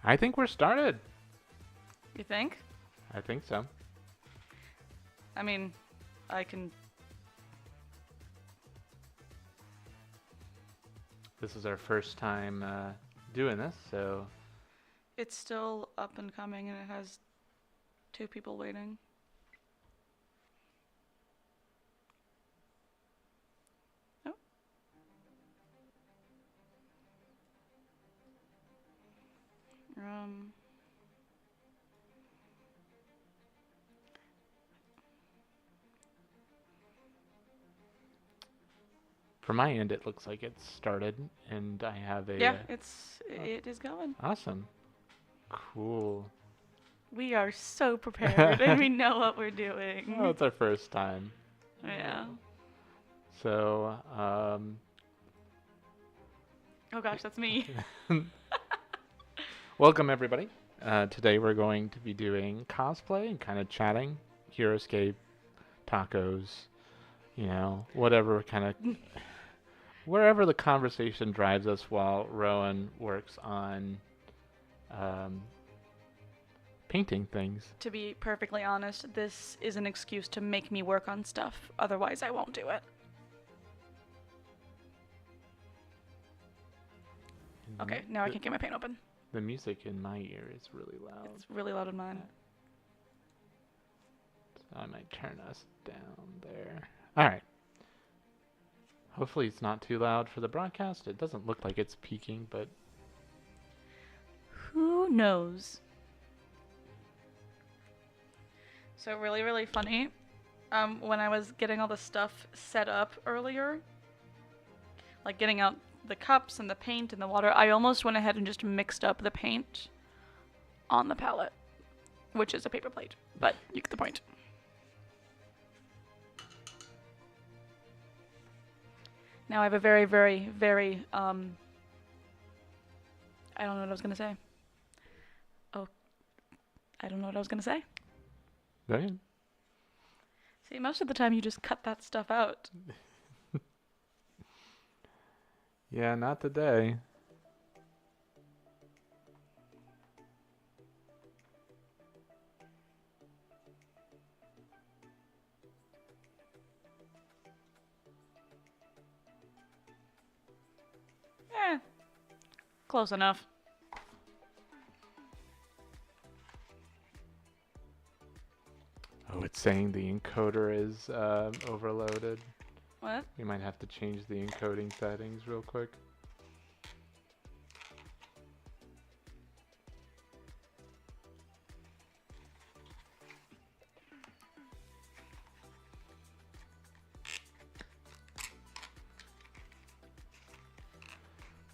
I think we're started. You think? I think so. I mean, I can... This is our first time doing this, so... It's still up and coming, and it has 2 people waiting. Oh. From my end, it looks like it's started, and I have a... Yeah, it is going. Awesome. Cool. We are so prepared, and we know what we're doing. Oh, it's our first time. Yeah. So, Oh gosh, that's me. welcome everybody. Today we're going to be doing cosplay and kind of chatting, Heroescape, tacos, you know, whatever kind of... wherever the conversation drives us while Rowan works on painting things. To be perfectly honest, this is an excuse to make me work on stuff. Otherwise, I won't do it. Okay, now I can get my paint open. The music in my ear is really loud. It's really loud in mine. So I might turn us down there. Alright. Hopefully it's not too loud for the broadcast. It doesn't look like it's peaking, but... Who knows? So really, really funny. When I was getting all the stuff set up earlier, like getting out the cups and the paint and the water, I almost went ahead and just mixed up the paint on the palette, which is a paper plate, but you get the point. Now I have a very, very, very, I don't know what I was going to say. Oh, I don't know what I was going to say. Go ahead. See, most of the time you just cut that stuff out. Yeah, not today. Close enough. Oh, it's saying the encoder is overloaded. What? We might have to change the encoding settings real quick.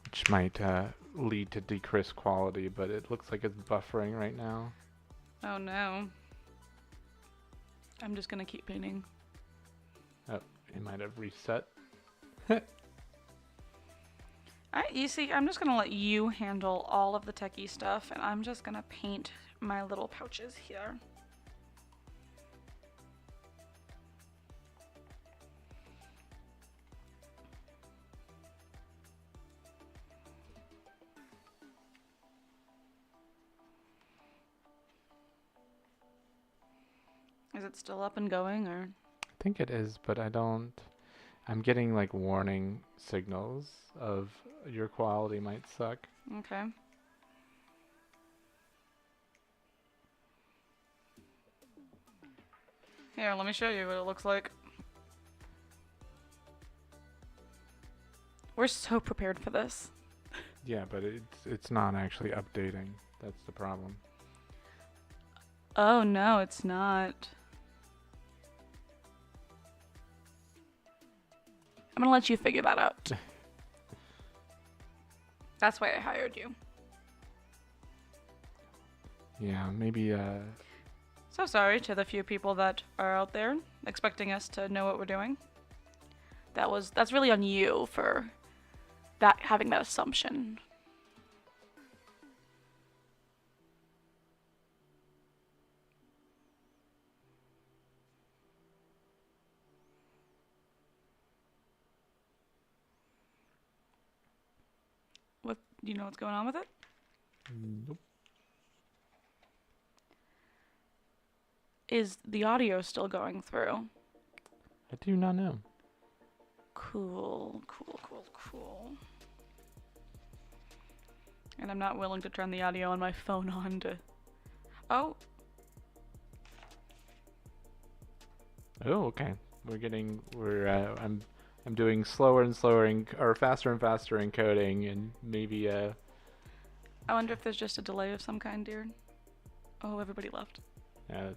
Which might lead to decreased quality, but it looks like it's buffering right now. Oh no. I'm just gonna keep painting. Oh, it might have reset. You see, I'm just gonna let you handle all of the techie stuff, and I'm just gonna paint my little pouches here. Is it still up and going, or? I think it is, but I don't... I'm getting like warning signals of your quality might suck. Okay. Here, let me show you what it looks like. We're so prepared for this. Yeah, but it's not actually updating. That's the problem. Oh no, it's not. I'm gonna let you figure that out. That's why I hired you. Yeah, maybe So sorry to the few people that are out there expecting us to know what we're doing. That's really on you for having that assumption. What, do you know what's going on with it? nope. Is the audio still going through? I do not know. Cool. And I'm not willing to turn the audio on my phone on to... Oh. Oh, okay. I'm doing slower and slower or faster and faster encoding, and maybe I wonder if there's just a delay of some kind, dear. Oh, everybody left. yeah,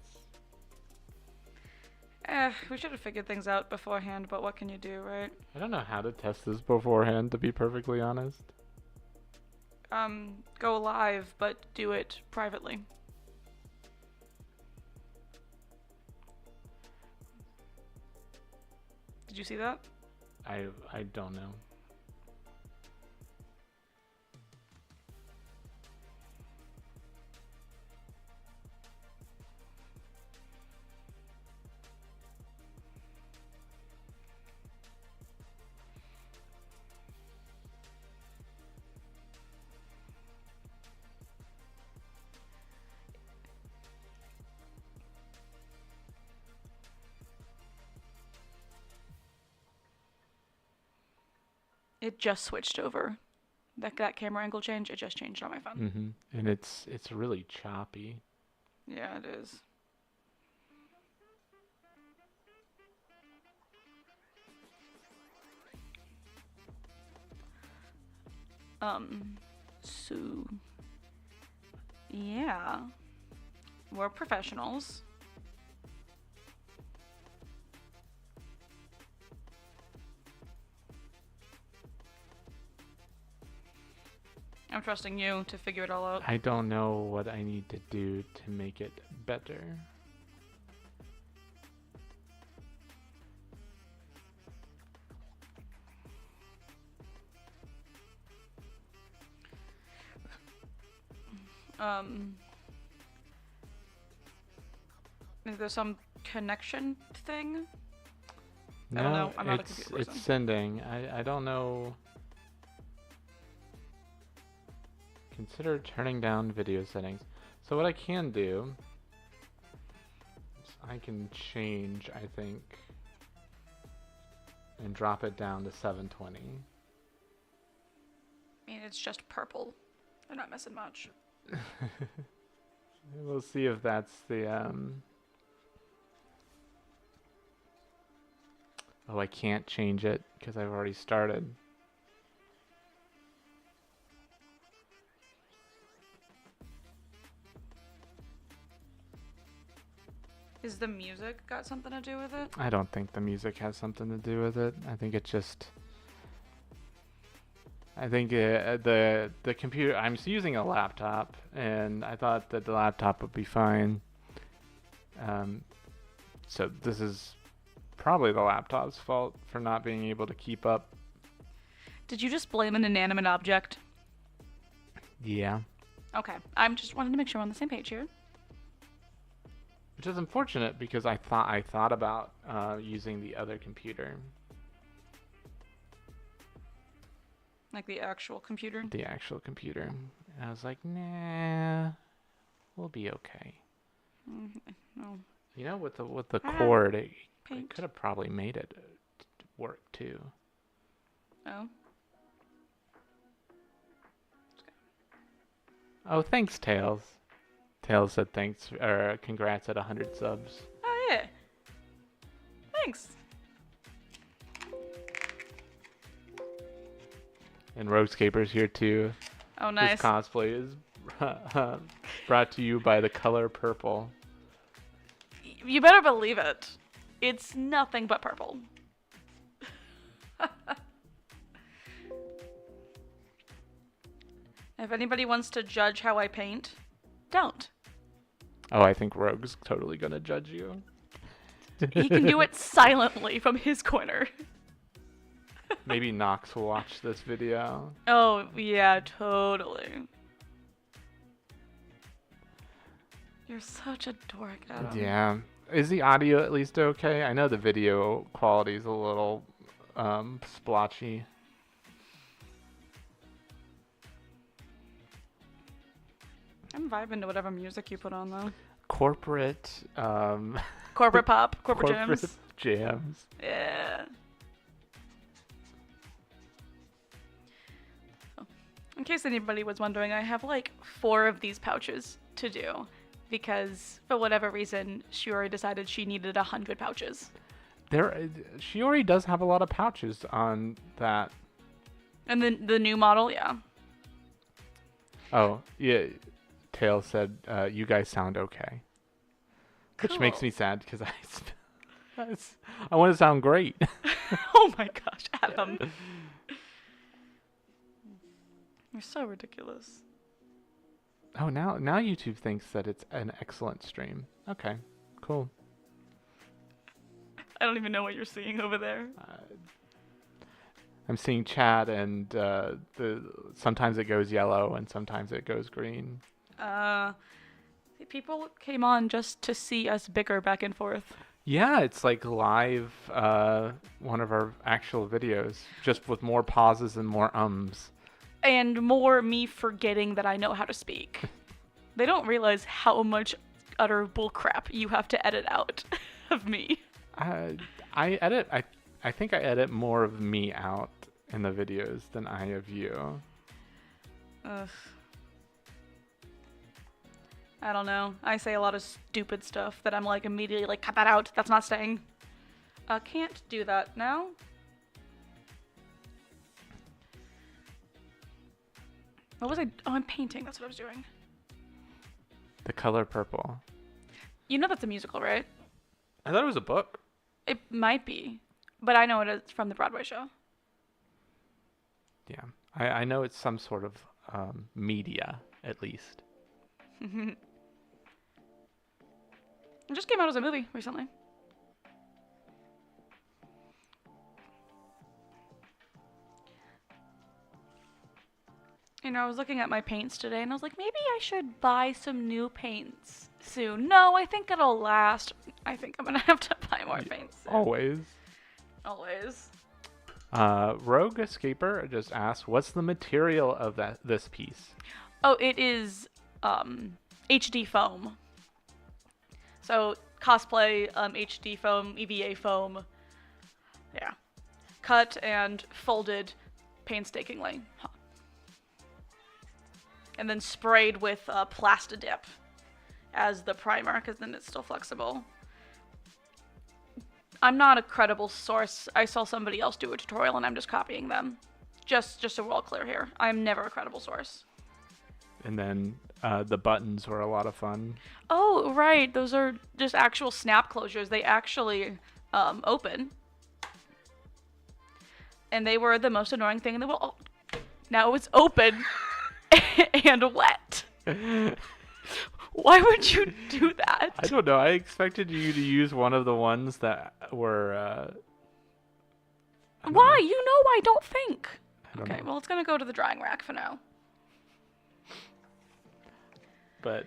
We should have figured things out beforehand, but what can you do, right? I don't know how to test this beforehand, to be perfectly honest. Go live, but do it privately. Did you see that? I don't know. It just switched over. That camera angle change, it just changed on my phone. Mm-hmm. And it's really choppy. Yeah, it is. So... yeah. We're professionals. I'm trusting you to figure it all out. I don't know what I need to do to make it better. Is there some connection thing? No, I don't know. I'm not a computer person. It's sending. I don't know. Consider turning down video settings. So what I can do is I can change, I think, and drop it down to 720. I mean, it's just purple. They're not missing much. We'll see if that's the Oh, I can't change it because I've already started. Is the music got something to do with it? I don't think the music has something to do with it. I think it just... I think the computer... I'm using a laptop, and I thought that the laptop would be fine. So this is probably the laptop's fault for not being able to keep up. Did you just blame an inanimate object? Yeah. Okay. I'm just wanting to make sure we're on the same page here. Which is unfortunate because I thought about using the other computer. Like the actual computer? The actual computer. And I was like, nah, we'll be okay. No. You know, with the cord, it Paint. could have probably made it work too. Oh. Oh, thanks, Tails. Tails said thanks, or congrats at 100 subs. Oh, yeah. Thanks. And Roguescaper's here too. Oh, nice. This cosplay is brought to you by the color purple. You better believe it. It's nothing but purple. If anybody wants to judge how I paint, don't. Oh, I think Rogue's totally gonna judge you. He can do it silently from his corner. Maybe Nox will watch this video. Oh, yeah, totally. You're such a dork, Adam. Yeah. Is the audio at least okay? I know the video quality is a little splotchy. I'm vibing to whatever music you put on, though. corporate Corporate pop, corporate corporate gems. jams. Yeah. So, in case anybody was wondering, I have like 4 of these pouches to do because for whatever reason, Shiori decided she needed 100 pouches. Shiori does have a lot of pouches on that. And then the new model, yeah. Oh, yeah. Tail said, you guys sound okay. Which makes Cool. me sad because I want to sound great. Oh my gosh, Adam. You're so ridiculous. Oh, now YouTube thinks that it's an excellent stream. Okay, cool. I don't even know what you're seeing over there. I'm seeing chat and sometimes it goes yellow and sometimes it goes green. People came on just to see us bicker back and forth. Yeah, it's like live, one of our actual videos, just with more pauses and more ums. And more me forgetting that I know how to speak. They don't realize how much utter bullcrap you have to edit out of me. I think I edit more of me out in the videos than I of you. Ugh. I don't know. I say a lot of stupid stuff that I'm like immediately like, cut that out. That's not staying. Can't do that now. What was I? Oh, I'm painting. That's what I was doing. The color purple. You know that's a musical, right? I thought it was a book. It might be, but I know it is from the Broadway show. Yeah, I know it's some sort of media, at least. It just came out as a movie recently. You know, I was looking at my paints today and I was like, maybe I should buy some new paints soon. No, I think it'll last. I think I'm gonna have to buy more paints soon. Always. Always. Rogue Escaper just asked, what's the material of this piece? Oh, it is HD foam. So cosplay, HD foam, EVA foam. Yeah. Cut and folded painstakingly. And then sprayed with Plastidip as the primer, because then it's still flexible. I'm not a credible source. I saw somebody else do a tutorial and I'm just copying them. Just so we're all clear here. I'm never a credible source. And then the buttons were a lot of fun. Oh, right. Those are just actual snap closures. They actually open. And they were the most annoying thing in the world. Oh, now it's open and wet. Why would you do that? I don't know. I expected you to use one of the ones that were... Why? You know I don't think. don't Okay, know. well, it's going to go to the drying rack for now. But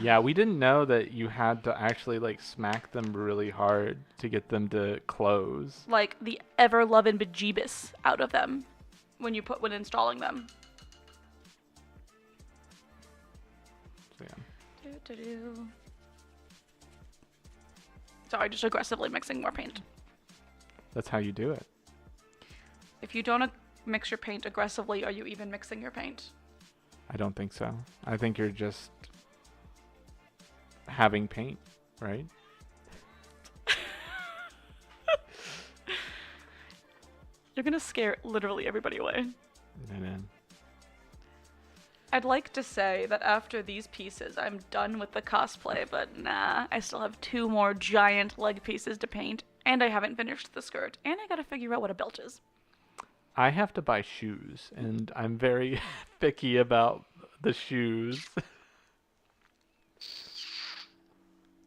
yeah, we didn't know that you had to actually like smack them really hard to get them to close. Like the ever-loving bejeebus out of them when installing them. So, yeah. Sorry, just aggressively mixing more paint. That's how you do it. If you don't mix your paint aggressively, are you even mixing your paint? I don't think so. I think you're just having paint, right? You're gonna scare literally everybody away. And then I'd like to say that after these pieces, I'm done with the cosplay, but nah, I still have 2 more giant leg pieces to paint, and I haven't finished the skirt, and I gotta figure out what a belt is. I have to buy shoes, and I'm very picky about the shoes.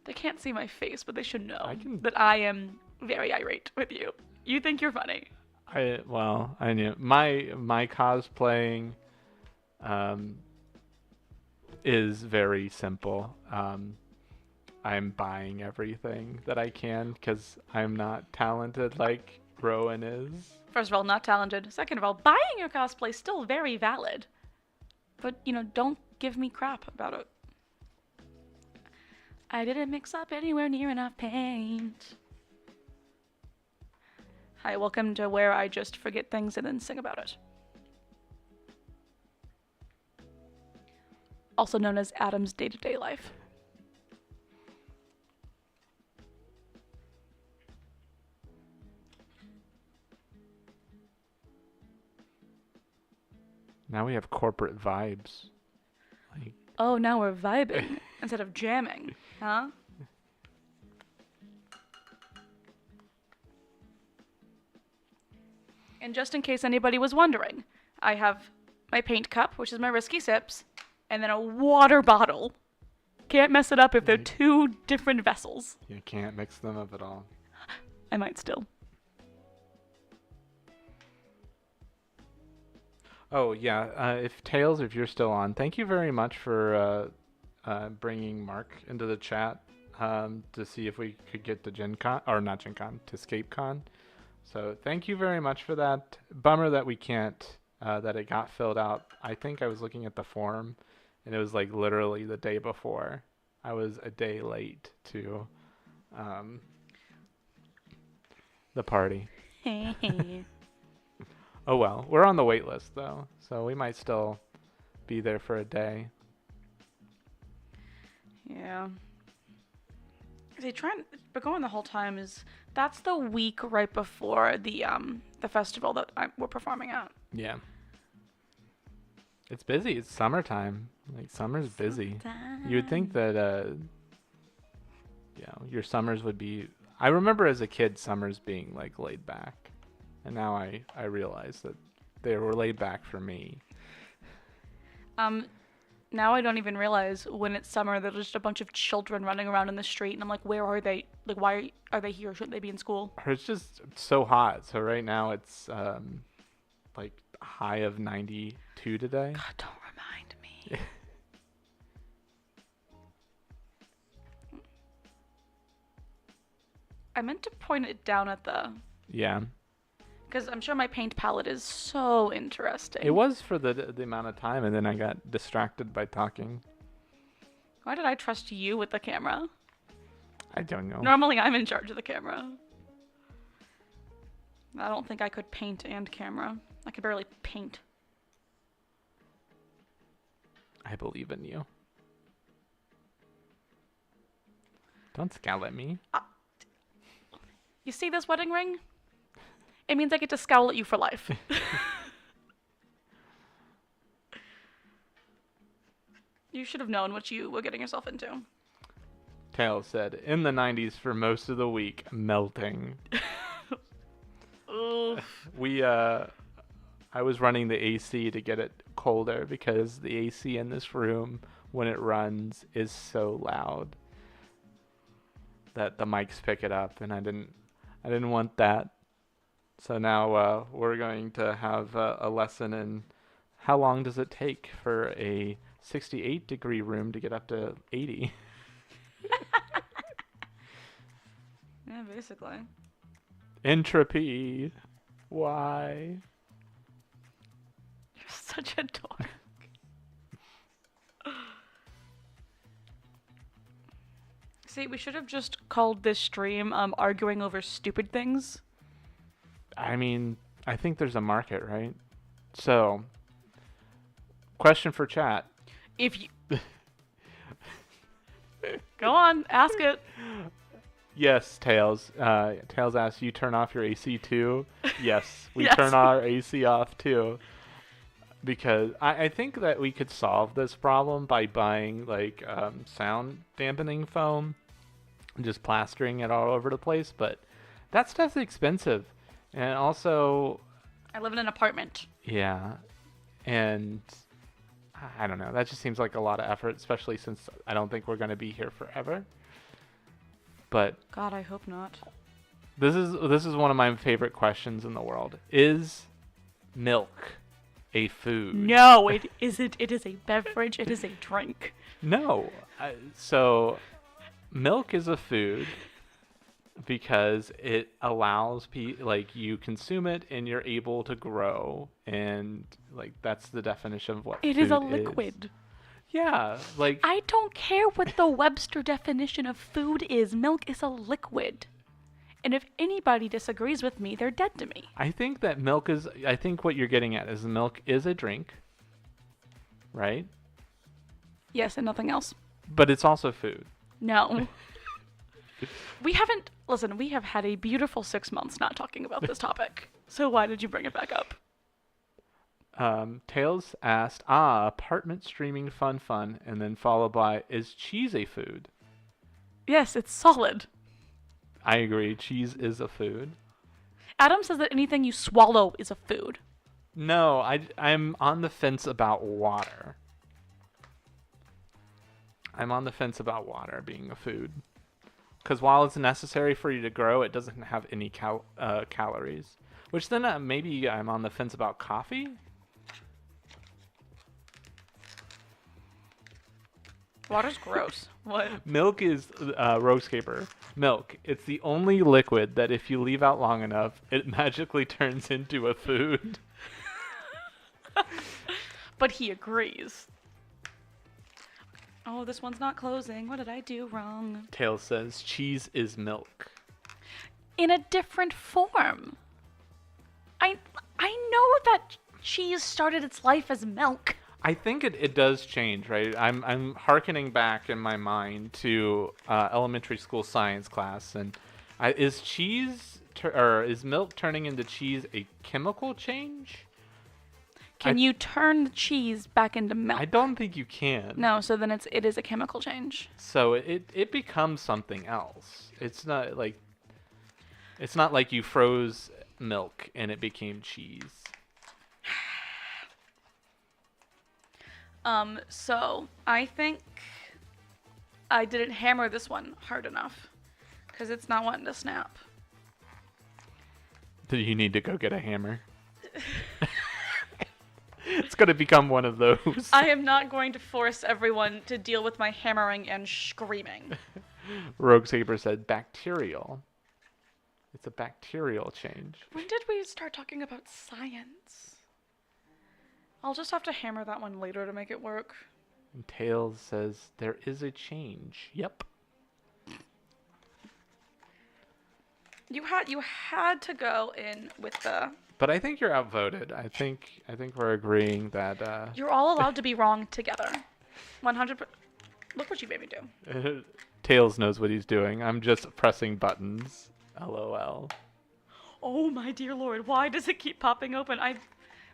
They can't see my face, but they should know can- that I am very irate with you. You think you're funny. I knew my cosplaying is very simple. I'm buying everything that I can because I'm not talented like Rowan is. First of all, not talented. Second of all, buying your cosplay is still very valid. But, don't give me crap about it. I didn't mix up anywhere near enough paint. Hi, welcome to where I just forget things and then sing about it. Also known as Adam's day-to-day life. Now we have corporate vibes. Like, oh, now we're vibing instead of jamming, huh? And just in case anybody was wondering, I have my paint cup, which is my Risky Sips, and then a water bottle. Can't mess it up if they're two different vessels. you can't mix them up at all. I might still. Oh, yeah. If Tails, if you're still on, thank you very much for bringing Mark into the chat to see if we could get to Gen Con, or not Gen Con, to Escape Con. So thank you very much for that. Bummer that we can't, that it got filled out. I think I was looking at the forum, and it was like literally the day before. I was a day late to the party. Oh well, we're on the wait list though, so we might still be there for a day. Yeah. See, but going the whole time that's the week right before the festival that we're performing at. Yeah. It's busy. It's summertime. Like summer's busy. You would think that your summers would be. I remember as a kid summers being like laid back. And now I realize that they were laid back for me. Now I don't even realize when it's summer there's just a bunch of children running around in the street, and I'm like, where are they? Like, why are they here? Shouldn't they be in school? Or it's just so hot. So right now it's like a high of 92 today. God, don't remind me. I meant to point it down at the... Yeah. Because I'm sure my paint palette is so interesting. It was for the amount of time, and then I got distracted by talking. Why did I trust you with the camera? I don't know. Normally I'm in charge of the camera. I don't think I could paint and camera. I could barely paint. I believe in you. Don't scowl at me. You see this wedding ring? It means I get to scowl at you for life. You should have known what you were getting yourself into. Tails said, in the 90s for most of the week, melting. Oof. I was running the AC to get it colder because the AC in this room, when it runs, is so loud that the mics pick it up, and I didn't want that. So now we're going to have a lesson in how long does it take for a 68-degree room to get up to 80. Yeah, basically. Entropy. Why? You're such a dork. See, we should have just called this stream arguing over stupid things. I mean, I think there's a market, right? So, question for chat. If you... Go on, ask it. Yes, Tails. Tails asks, you turn off your AC too? Yes, we Yes. turn our AC off too. Because I think that we could solve this problem by buying like sound dampening foam and just plastering it all over the place, but that stuff's expensive. And also... I live in an apartment. Yeah. And I don't know. That just seems like a lot of effort, especially since I don't think we're going to be here forever. But God, I hope not. this is one of my favorite questions in the world. Is milk a food? No, it isn't. It is a beverage. It is a drink. No. So milk is a food because it allows like you consume it and you're able to grow, and like that's the definition of what It food is a liquid. Yeah, like I don't care what the Webster definition of food is. Milk is a liquid. And if anybody disagrees with me, they're dead to me. I think that milk is. I think what you're getting at is milk is a drink, right? Yes, and nothing else. But it's also food. No. We have had a beautiful 6 months not talking about this topic. So why did you bring it back up? Tails asked, apartment streaming fun, and then followed by, is cheese a food? Yes, it's solid. I agree. Cheese is a food. Adam says that anything you swallow is a food. No, I'm on the fence about water. I'm on the fence about water being a food. Because while it's necessary for you to grow, it doesn't have any calories. Which then maybe I'm on the fence about coffee? Water's gross. What? Milk is, Roguescaper. Milk. It's the only liquid that if you leave out long enough, it magically turns into a food. But he agrees. Oh, this one's not closing. What did I do wrong? Tails says cheese is milk. In a different form. I know that cheese started its life as milk. I think it does change, right? I'm hearkening back in my mind to elementary school science class, and is is milk turning into cheese a chemical change? Can you turn the cheese back into milk? I don't think you can. No, so then it is a chemical change. So it becomes something else. It's not like you froze milk and it became cheese. So I think I didn't hammer this one hard enough because it's not wanting to snap. Do you need to go get a hammer? It's going to become one of those. I am not going to force everyone to deal with my hammering and screaming. Roguescaper said bacterial. It's a bacterial change. When did we start talking about science? I'll just have to hammer that one later to make it work. And Tails says there is a change. Yep. You had to go in with the. But I think you're outvoted. I think we're agreeing that. You're all allowed to be wrong together. 100%. Look what you made me do. Tails knows what he's doing. I'm just pressing buttons. LOL. Oh my dear lord! Why does it keep popping open?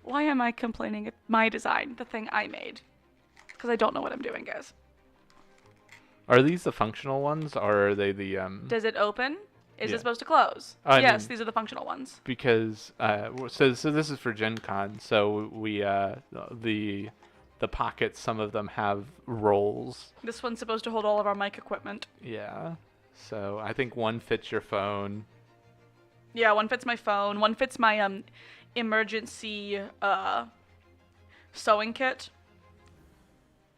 Why am I complaining at my design, the thing I made? Because I don't know what I'm doing, guys. Are these the functional ones, or are they the Does it open? Is Yeah. it supposed to close? I Yes, mean- these are the functional ones. Because so this is for Gen Con, so we the pockets, some of them have rolls. This one's supposed to hold all of our mic equipment. Yeah. So I think one fits your phone. Yeah, one fits my phone. One fits my emergency sewing kit.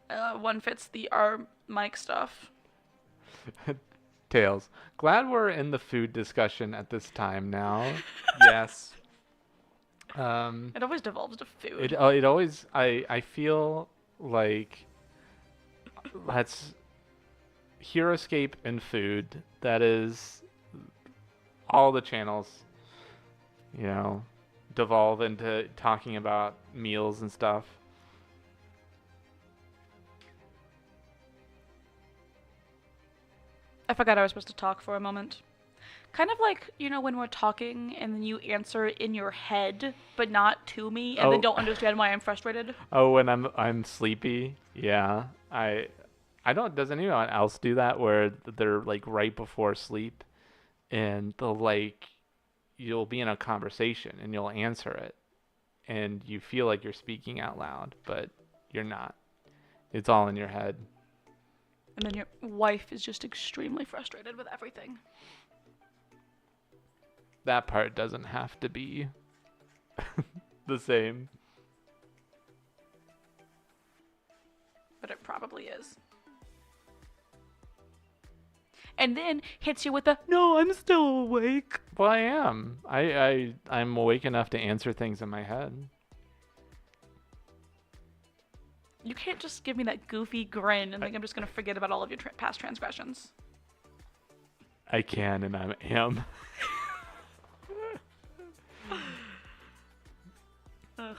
One fits our mic stuff. Tails. Glad we're in the food discussion at this time now. Yes. It always devolves to food. It always I feel like that's Heroescape and food. That is all the channels, devolve into talking about meals and stuff. I forgot I was supposed to talk for a moment. Kind of like, when we're talking and then you answer in your head, but not to me, and then don't understand why I'm frustrated. Oh, when I'm sleepy. Yeah. I don't. Does anyone else do that where they're like right before sleep, and you'll be in a conversation and you'll answer it, and you feel like you're speaking out loud, but you're not. It's all in your head. And then your wife is just extremely frustrated with everything. That part doesn't have to be the same. But it probably is. And then hits you with the, no, I'm still awake. Well, I am. I'm awake enough to answer things in my head. You can't just give me that goofy grin and think I'm just gonna forget about all of your past transgressions. I can, and I am. Ugh.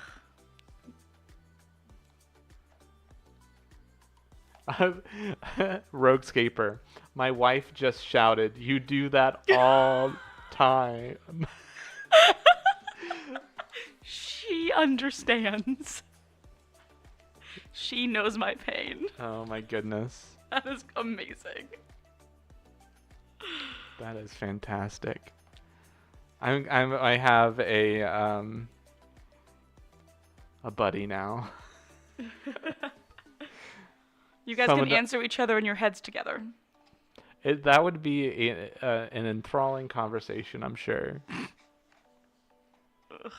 Roguescaper. My wife just shouted, "You do that all time." She understands. She knows my pain. Oh my goodness. That is amazing. That is fantastic. I have a buddy now. You guys can answer each other in your heads together. That would be an enthralling conversation, I'm sure. Ugh.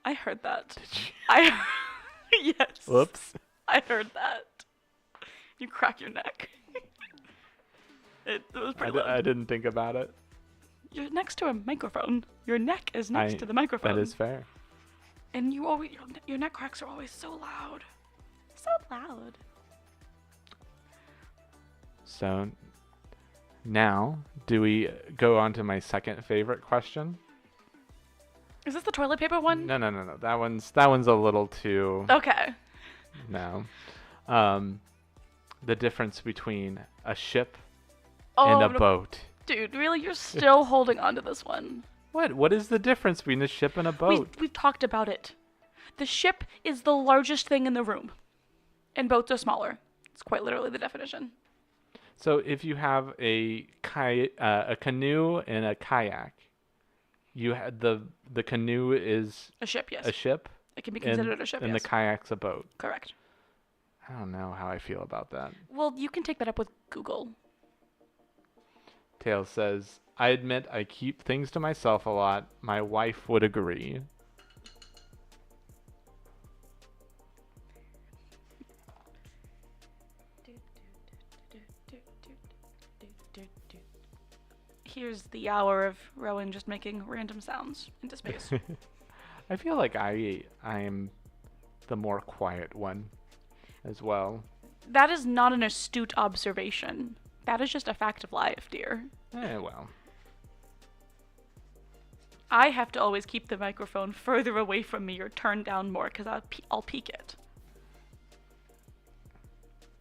I heard that. Did you? Yes. Whoops. I heard that. You crack your neck. It was pretty loud. I didn't think about it. You're next to a microphone. Your neck is next to the microphone. That is fair. And you always your neck cracks are always so loud. So loud. So now, do we go on to my second favorite question? Is this the toilet paper one? No. That one's a little too. Okay. No. The difference between a ship Oh, and a boat. Dude, really? You're still holding on to this one. What? What is the difference between a ship and a boat? We've talked about it. The ship is the largest thing in the room, and boats are smaller. It's quite literally the definition. So if you have a canoe and a kayak, you had the canoe is A ship, yes. a ship. It can be considered a ship, and yes. the kayak's a boat. Correct. I don't know how I feel about that. Well, you can take that up with Google. Tails says, I admit I keep things to myself a lot. My wife would agree. Here's the hour of Rowan just making random sounds into space. I feel like I am the more quiet one as well. That is not an astute observation. That is just a fact of life, dear. Well. I have to always keep the microphone further away from me or turn down more because I'll peek it.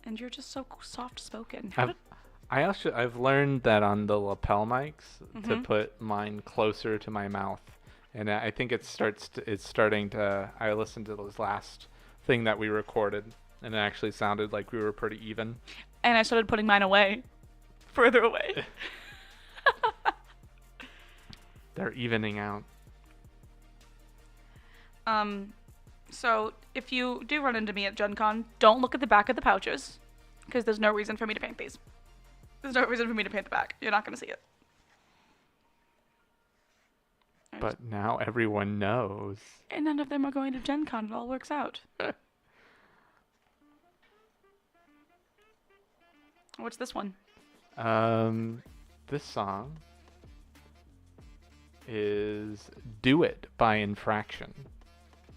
And you're just so soft-spoken. I've learned that on the lapel mics to put mine closer to my mouth, and I think it's starting to. I listened to this last thing that we recorded, and it actually sounded like we were pretty even. And I started putting mine away, further away. They're evening out. So if you do run into me at Gen Con, don't look at the back of the pouches, because there's no reason for me to paint these. There's no reason for me to paint the back. You're not going to see it. But now everyone knows. And none of them are going to Gen Con. It all works out. What's this one? This song is "Do It" by Infraction.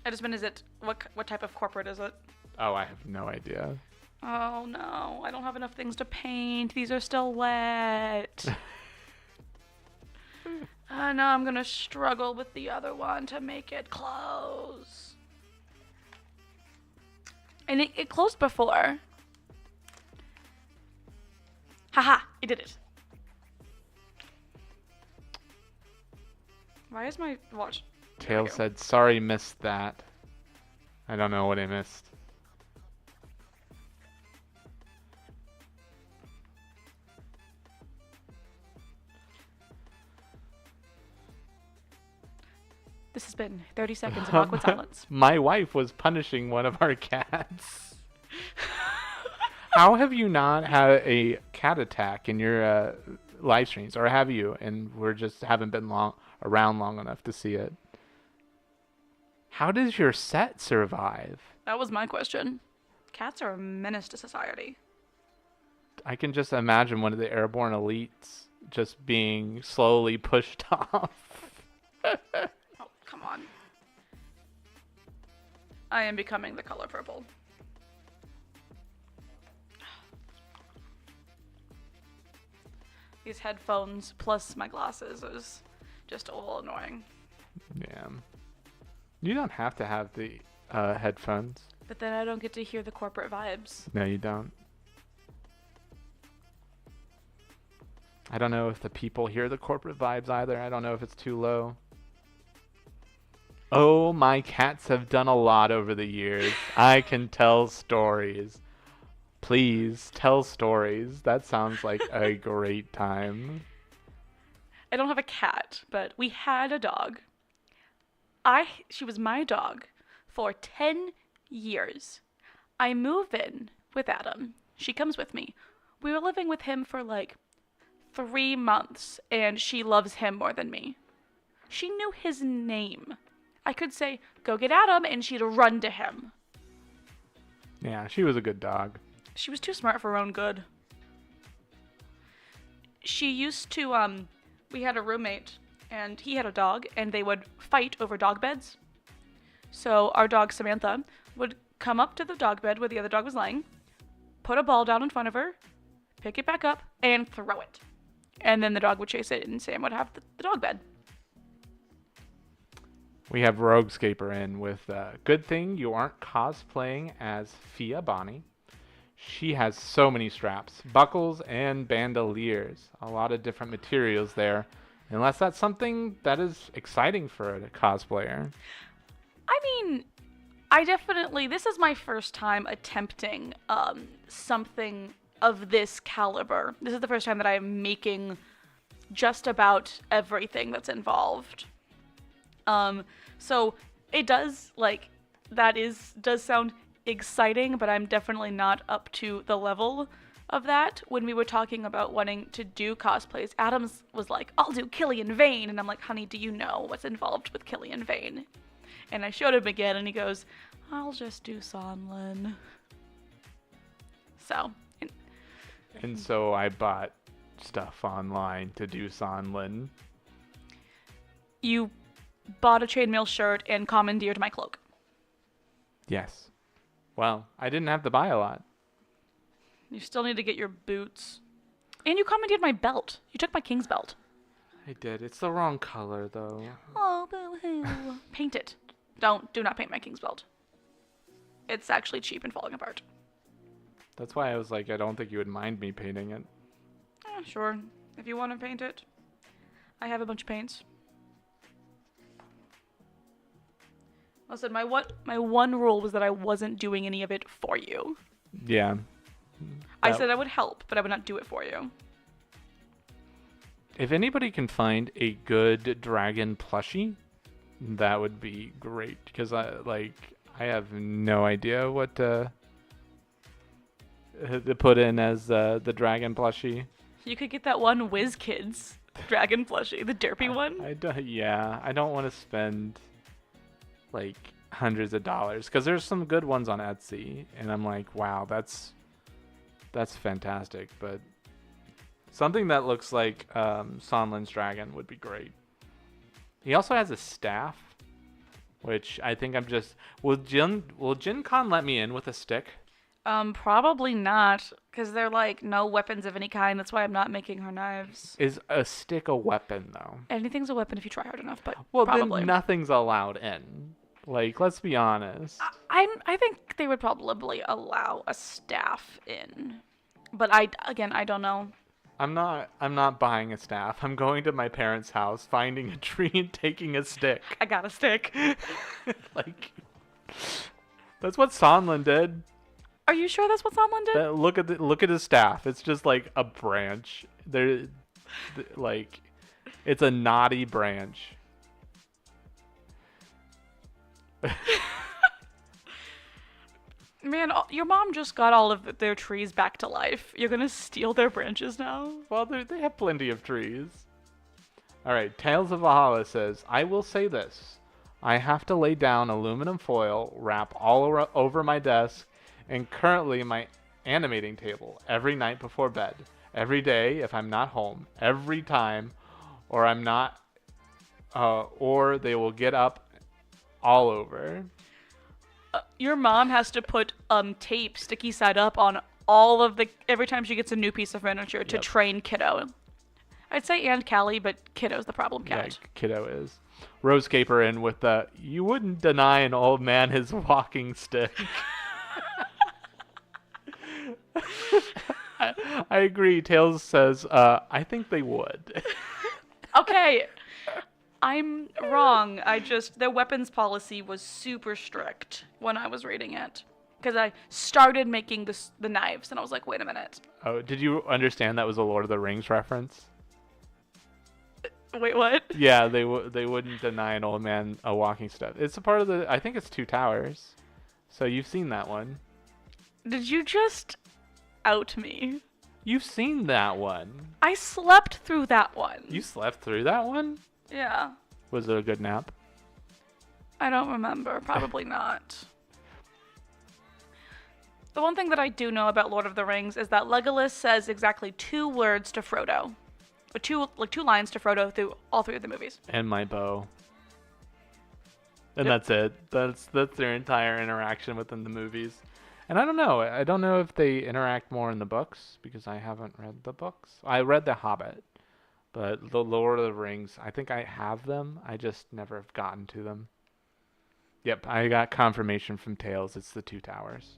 Is it what type of corporate is it? Oh, I have no idea. Oh no, I don't have enough things to paint. These are still wet. Now I'm gonna struggle with the other one to make it close. And it closed before. Haha, I did it. Why is my watch? Tail said, sorry, missed that. I don't know what I missed. This has been 30 seconds of awkward silence. My wife was punishing one of our cats. How have you not had a cat attack in your live streams? Or have you? And we just haven't been around long enough to see it. How does your set survive? That was my question. Cats are a menace to society. I can just imagine one of the airborne elites just being slowly pushed off. Oh, come on. I am becoming the color purple. These headphones plus my glasses is just a little annoying. Yeah. You don't have to have the headphones. But then I don't get to hear the corporate vibes. No, you don't. I don't know if the people hear the corporate vibes either. I don't know if it's too low. Oh, my cats have done a lot over the years. I can tell stories. Please tell stories. That sounds like a great time. I don't have a cat, but we had a dog. She was my dog for 10 years. I move in with Adam. She comes with me. We were living with him for like 3 months, and she loves him more than me. She knew his name. I could say, go get Adam, and she'd run to him. Yeah, she was a good dog. She was too smart for her own good. She used to, we had a roommate, and he had a dog, and they would fight over dog beds. So our dog, Samantha, would come up to the dog bed where the other dog was lying, put a ball down in front of her, pick it back up, and throw it. And then the dog would chase it, and Sam would have the dog bed. We have Roguescaper in with, good thing you aren't cosplaying as Fia Bonnie. She has so many straps, buckles, and bandoliers. A lot of different materials there. Unless that's something that is exciting for a cosplayer. I mean, this is my first time attempting something of this caliber. This is the first time that I'm making just about everything that's involved. So it does, does sound exciting, but I'm definitely not up to the level of that. When we were talking about wanting to do cosplays, Adams was like, I'll do Killian Vane, and I'm like, honey, do you know what's involved with Killian Vane? And I showed him again, and he goes, I'll just do Sonlin. So. And so I bought stuff online to do Sonlin. You bought a chainmail shirt and commandeered my cloak. Yes. Well, I didn't have to buy a lot. You still need to get your boots. And you commandeered my belt. You took my king's belt. I did. It's the wrong color, though. Oh, boo-hoo. Paint it. Do not paint my king's belt. It's actually cheap and falling apart. That's why I was like, I don't think you would mind me painting it. Sure. If you want to paint it. I have a bunch of paints. Listen, my one rule was that I wasn't doing any of it for you. Yeah. I said I would help, but I would not do it for you. If anybody can find a good dragon plushie, that would be great. Because I have no idea what to put in as the dragon plushie. You could get that one WizKids dragon plushie, the derpy one. I don't want to spend like hundreds of dollars, because there's some good ones on Etsy, and I'm like, wow, that's fantastic. But something that looks like Sonlin's dragon would be great. He also has a staff, which I think will Gen Con let me in with a stick? Probably not, because they're like no weapons of any kind. That's why I'm not making her knives. Is a stick a weapon, though? Anything's a weapon if you try hard enough, but well, probably. Then nothing's allowed in. Like, let's be honest. I think they would probably allow a staff in, but I don't know. I'm not buying a staff. I'm going to my parents' house, finding a tree, and taking a stick. I got a stick. Like, that's what Sonlin did. Are you sure that's what Sonlin did? Look at his staff. It's just like a branch. Like, it's a knotty branch. Man, your mom just got all of their trees back to life. You're gonna steal their branches now? Well, they have plenty of trees. Alright, Tales of Valhalla says, I will say this. I have to lay down aluminum foil, wrap all over my desk, and currently my animating table every night before bed. Every day if I'm not home. Every time, or I'm not, or they will get up all over. Your mom has to put tape sticky side up on all of the every time she gets a new piece of furniture to Yep. train Kiddo. I'd say and Callie, but Kiddo's the problem Yeah, cat. kiddo is. Rose Caper in with the, you wouldn't deny an old man his walking stick. I agree. Tails says, I think they would. Okay, I'm wrong. Their weapons policy was super strict when I was reading it. Because I started making the knives, and I was like, wait a minute. Oh, did you understand that was a Lord of the Rings reference? Wait, what? Yeah, they wouldn't deny an old man a walking stick. It's a part of I think it's Two Towers. So you've seen that one. Did you just out me? You've seen that one. I slept through that one. You slept through that one? Yeah. Was it a good nap? I don't remember. Probably not. The one thing that I do know about Lord of the Rings is that Legolas says exactly 2 words to Frodo. Or 2 lines to Frodo through all 3 of the movies. And my bow. And Yep. that's it. That's their entire interaction within the movies. And I don't know. I don't know if they interact more in the books because I haven't read the books. I read The Hobbit, but the Lord of the Rings, I think I have them. I just never have gotten to them. Yep, I got confirmation from Tails. It's the Two Towers.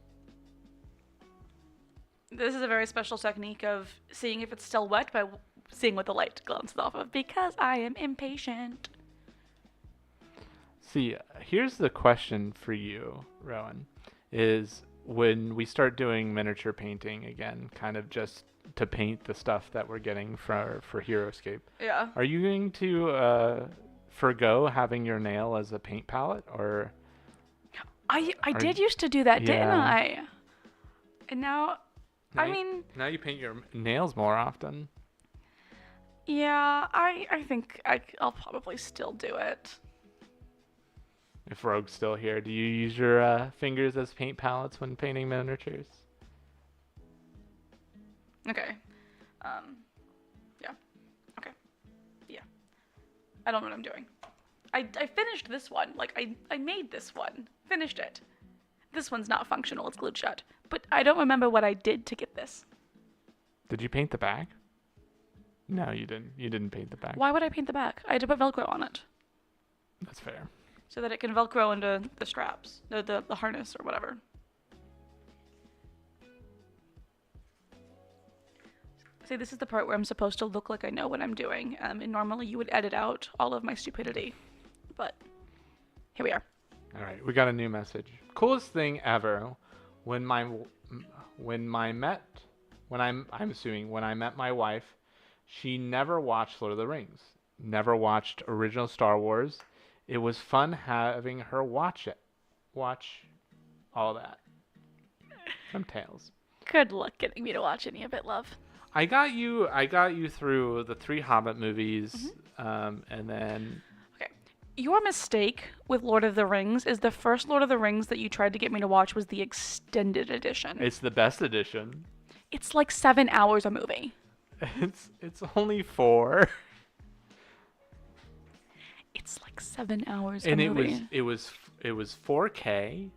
This is a very special technique of seeing if it's still wet by seeing what the light glances off of because I am impatient. See, here's the question for you, Rowan, is when we start doing miniature painting again, kind of just to paint the stuff that we're getting for HeroScape, Yeah. are you going to forgo having your nail as a paint palette, or I did used to do that, didn't Yeah. I? And now, I Now you- mean, now you paint your nails more often? yeah, I think I'll probably still do it. If Rogue's still here, do you use your fingers as paint palettes when painting miniatures? Okay. Yeah. Okay. Yeah. I don't know what I'm doing. I finished this one. Like, I made this one. Finished it. This one's not functional. It's glued shut. But I don't remember what I did to get this. Did you paint the back? No, you didn't. You didn't paint the back. Why would I paint the back? I had to put Velcro on it. That's fair. So that it can Velcro into the straps. The harness or whatever. See, this is the part where I'm supposed to look like I know what I'm doing. And normally you would edit out all of my stupidity. But here we are. All right, we got a new message. Coolest thing ever. When I met my wife, she never watched Lord of the Rings. Never watched original Star Wars. It was fun having her watch it. Watch all that. From Tales. Good luck getting me to watch any of it, love. I got you through the 3 Hobbit movies, and then Okay. Your mistake with Lord of the Rings is the first Lord of the Rings that you tried to get me to watch was the extended edition. it's the best edition. It's like 7 hours a movie. It's only 4. It's like 7 hours And a movie. it was 4K,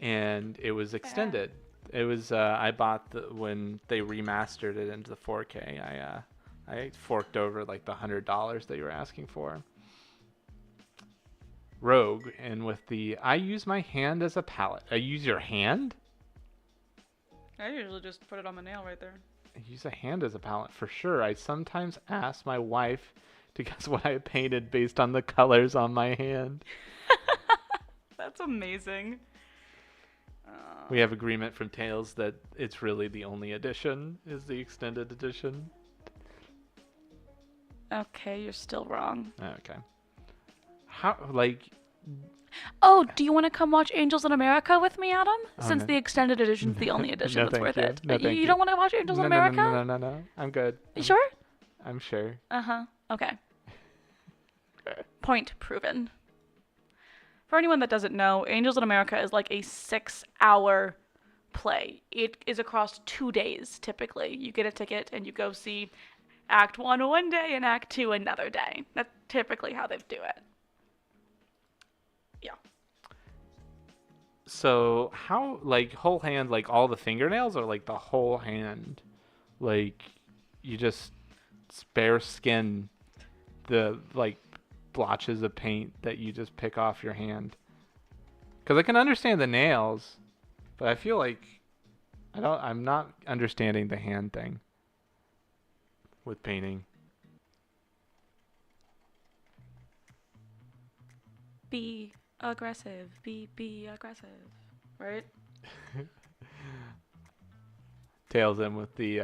and it was extended. It was I bought when they remastered it into the 4K. I forked over like the $100 that you were asking for. Rogue, and with the I use my hand as a palette. I use your hand? I usually just put it on my nail right there. I use a hand as a palette for sure. I sometimes ask my wife to guess what I painted based on the colors on my hand. That's amazing. We have agreement from Tales that it's really the only edition is the extended edition. Okay, you're still wrong. Okay. How like Oh, do you want to come watch Angels in America with me, Adam? Oh, Since no. the extended edition's the only edition No, that's thank worth you. it. No, thank you you. don't want to watch Angels in America? No. I'm good. You sure? I'm sure. Uh-huh. Okay. Point proven. For anyone that doesn't know, Angels in America is like a 6-hour play. It is across 2 days, typically. You get a ticket and you go see Act 1 one day and Act 2 another day. That's typically how they do it. Yeah. So how, like, whole hand, like all the fingernails, or like the whole hand? Like, you just spare skin the, like, blotches of paint that you just pick off your hand? Because I can understand the nails, but I feel like I'm not understanding the hand thing with painting. Be aggressive. Be aggressive. Right? Tails in with the,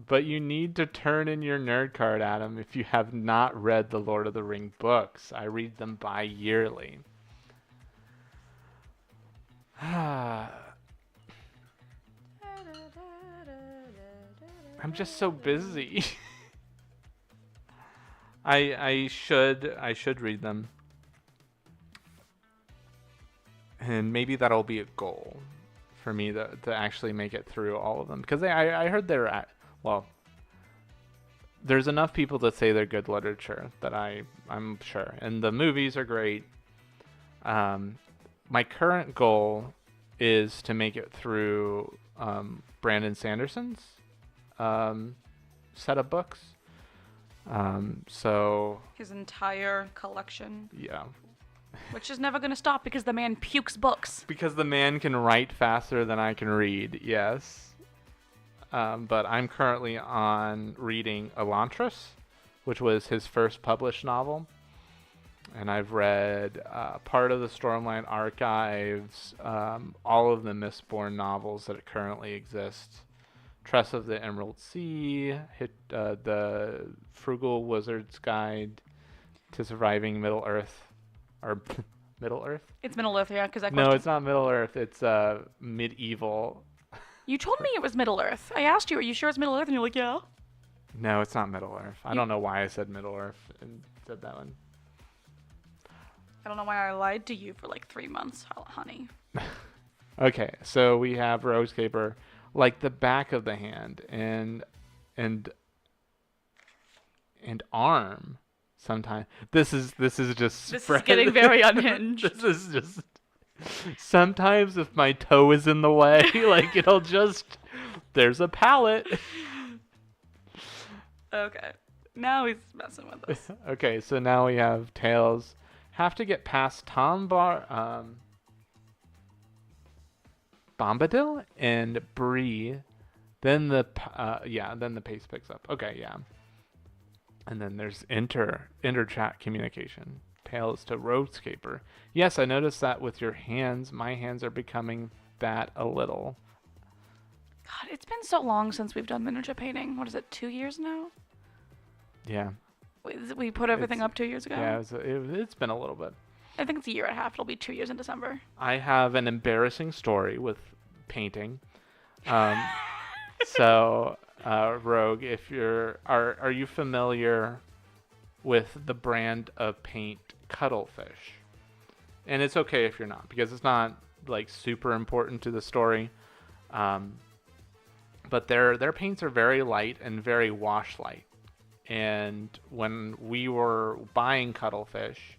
but you need to turn in your nerd card, Adam, if you have not read the Lord of the Ring books. I read them bi-yearly. I'm just so busy. I should read them. And maybe that'll be a goal for me to actually make it through all of them, because I heard well, there's enough people that say they're good literature that I'm sure, and the movies are great. My current goal is to make it through Brandon Sanderson's set of books. So His entire collection. yeah. Which is never going to stop because the man pukes books. Because the man can write faster than I can read, yes. But I'm currently on reading Elantris, which was his first published novel. And I've read part of the Stormlight Archives, all of the Mistborn novels that currently exist. Tress of the Emerald Sea, the Frugal Wizard's Guide to Surviving Middle Earth. Or Middle Earth? It's Middle Earth, yeah, because No, it's not Middle Earth. It's medieval. You told me it was Middle Earth. I asked you, are you sure it's Middle Earth? And you're like, yeah. No, it's not Middle Earth. I don't know why I said Middle Earth and said that one. I don't know why I lied to you for like 3 months, honey. Okay, so we have Rose Caper, like the back of the hand, and arm. Sometimes this is just This is getting very unhinged. This is just sometimes if my toe is in the way, like it'll just, there's a palette. Okay, now he's messing with us. Okay, so now we have Tails have to get past Bombadil and Bree, then the pace picks up. Okay, yeah. And then there's inter-chat communication. Tails to Roadscaper. Yes, I noticed that with your hands. My hands are becoming that a little. God, it's been so long since we've done miniature painting. What is it, 2 years now? Yeah. We put everything up 2 years ago? Yeah, it's been a little bit. I think it's a year and a half. It'll be 2 years in December. I have an embarrassing story with painting. So... Rogue, if are you familiar with the brand of paint Cuttlefish? And it's okay if you're not, because it's not like super important to the story. But their paints are very light and very wash light. And when we were buying Cuttlefish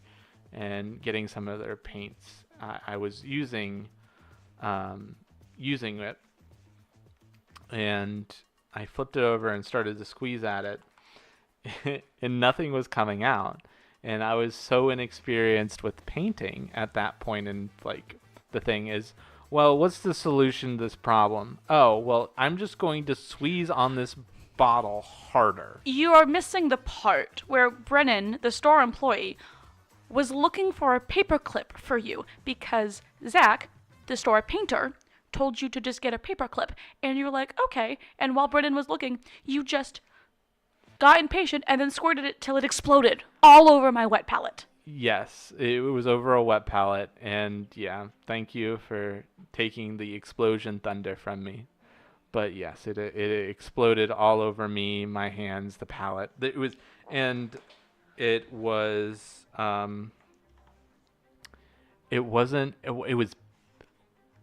and getting some of their paints, I was using it, and I flipped it over and started to squeeze at it, and nothing was coming out. And I was so inexperienced with painting at that point. And like, the thing is, well, what's the solution to this problem? Oh, well, I'm just going to squeeze on this bottle harder. You are missing the part where Brennan, the store employee, was looking for a paperclip for you because Zach, the store painter, told you to just get a paperclip, and you were like, okay. And while Brennan was looking, you just got impatient and then squirted it till it exploded all over my wet palette. Yes, it was over a wet palette, and yeah, thank you for taking the explosion thunder from me. But yes, it exploded all over me, my hands, the palette. It was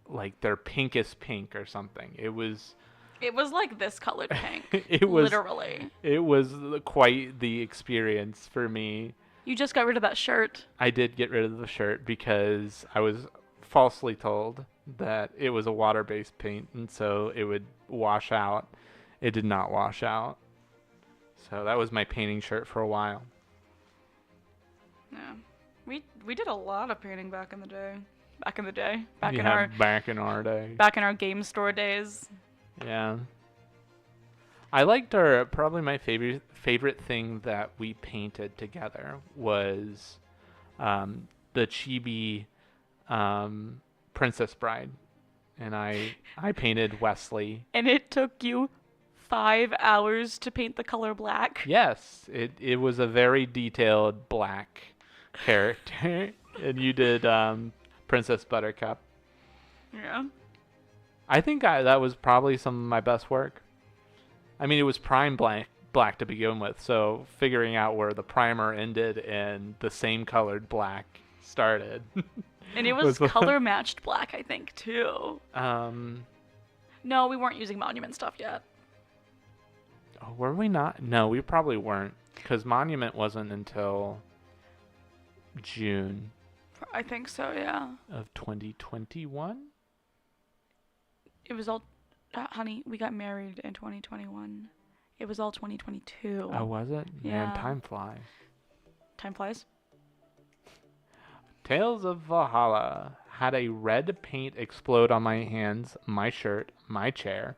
like their pinkest pink or something. It was like this colored pink. Literally. It was quite the experience for me. You just got rid of that shirt. I did get rid of the shirt because I was falsely told that it was a water-based paint, and so it would wash out. It did not wash out. So that was my painting shirt for a while. Yeah. We did a lot of painting back in the day. Back in the day. Back in our day. Back in our game store days. Yeah. I liked probably my favorite thing that we painted together was the chibi Princess Bride. And I painted Wesley. And it took you 5 hours to paint the color black. Yes, it was a very detailed black character. And you did Princess Buttercup. Yeah. I think that was probably some of my best work. I mean, it was prime black to begin with, so figuring out where the primer ended and the same colored black started. And it was color matched black, I think, too. No, we weren't using Monument stuff yet. Oh, were we not? No, we probably weren't, because Monument wasn't until June. I think so, yeah. Of 2021? It was all... honey, we got married in 2021. It was all 2022. Oh, was it? Yeah. Man, time flies. Time flies? Tales of Valhalla. Had a red paint explode on my hands, my shirt, my chair.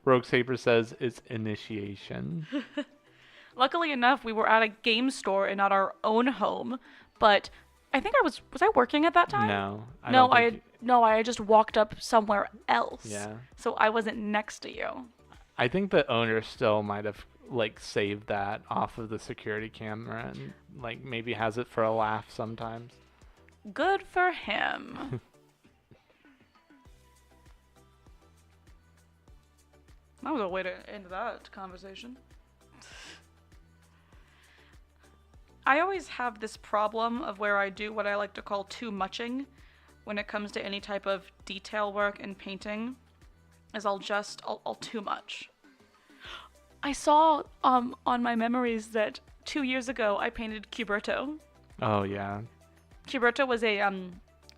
Rogue Saber says it's initiation. Luckily enough, we were at a game store and not our own home, but I think was I working at that time? No. I had just walked up somewhere else. Yeah. So I wasn't next to you. I think the owner still might have saved that off of the security camera and maybe has it for a laugh sometimes. Good for him. That was a way to end that conversation. I always have this problem of where I do what I like to call too muching when it comes to any type of detail work and painting, is I'll too much. I saw on my memories that 2 years ago I painted Cuberto. Oh yeah. Cuberto was a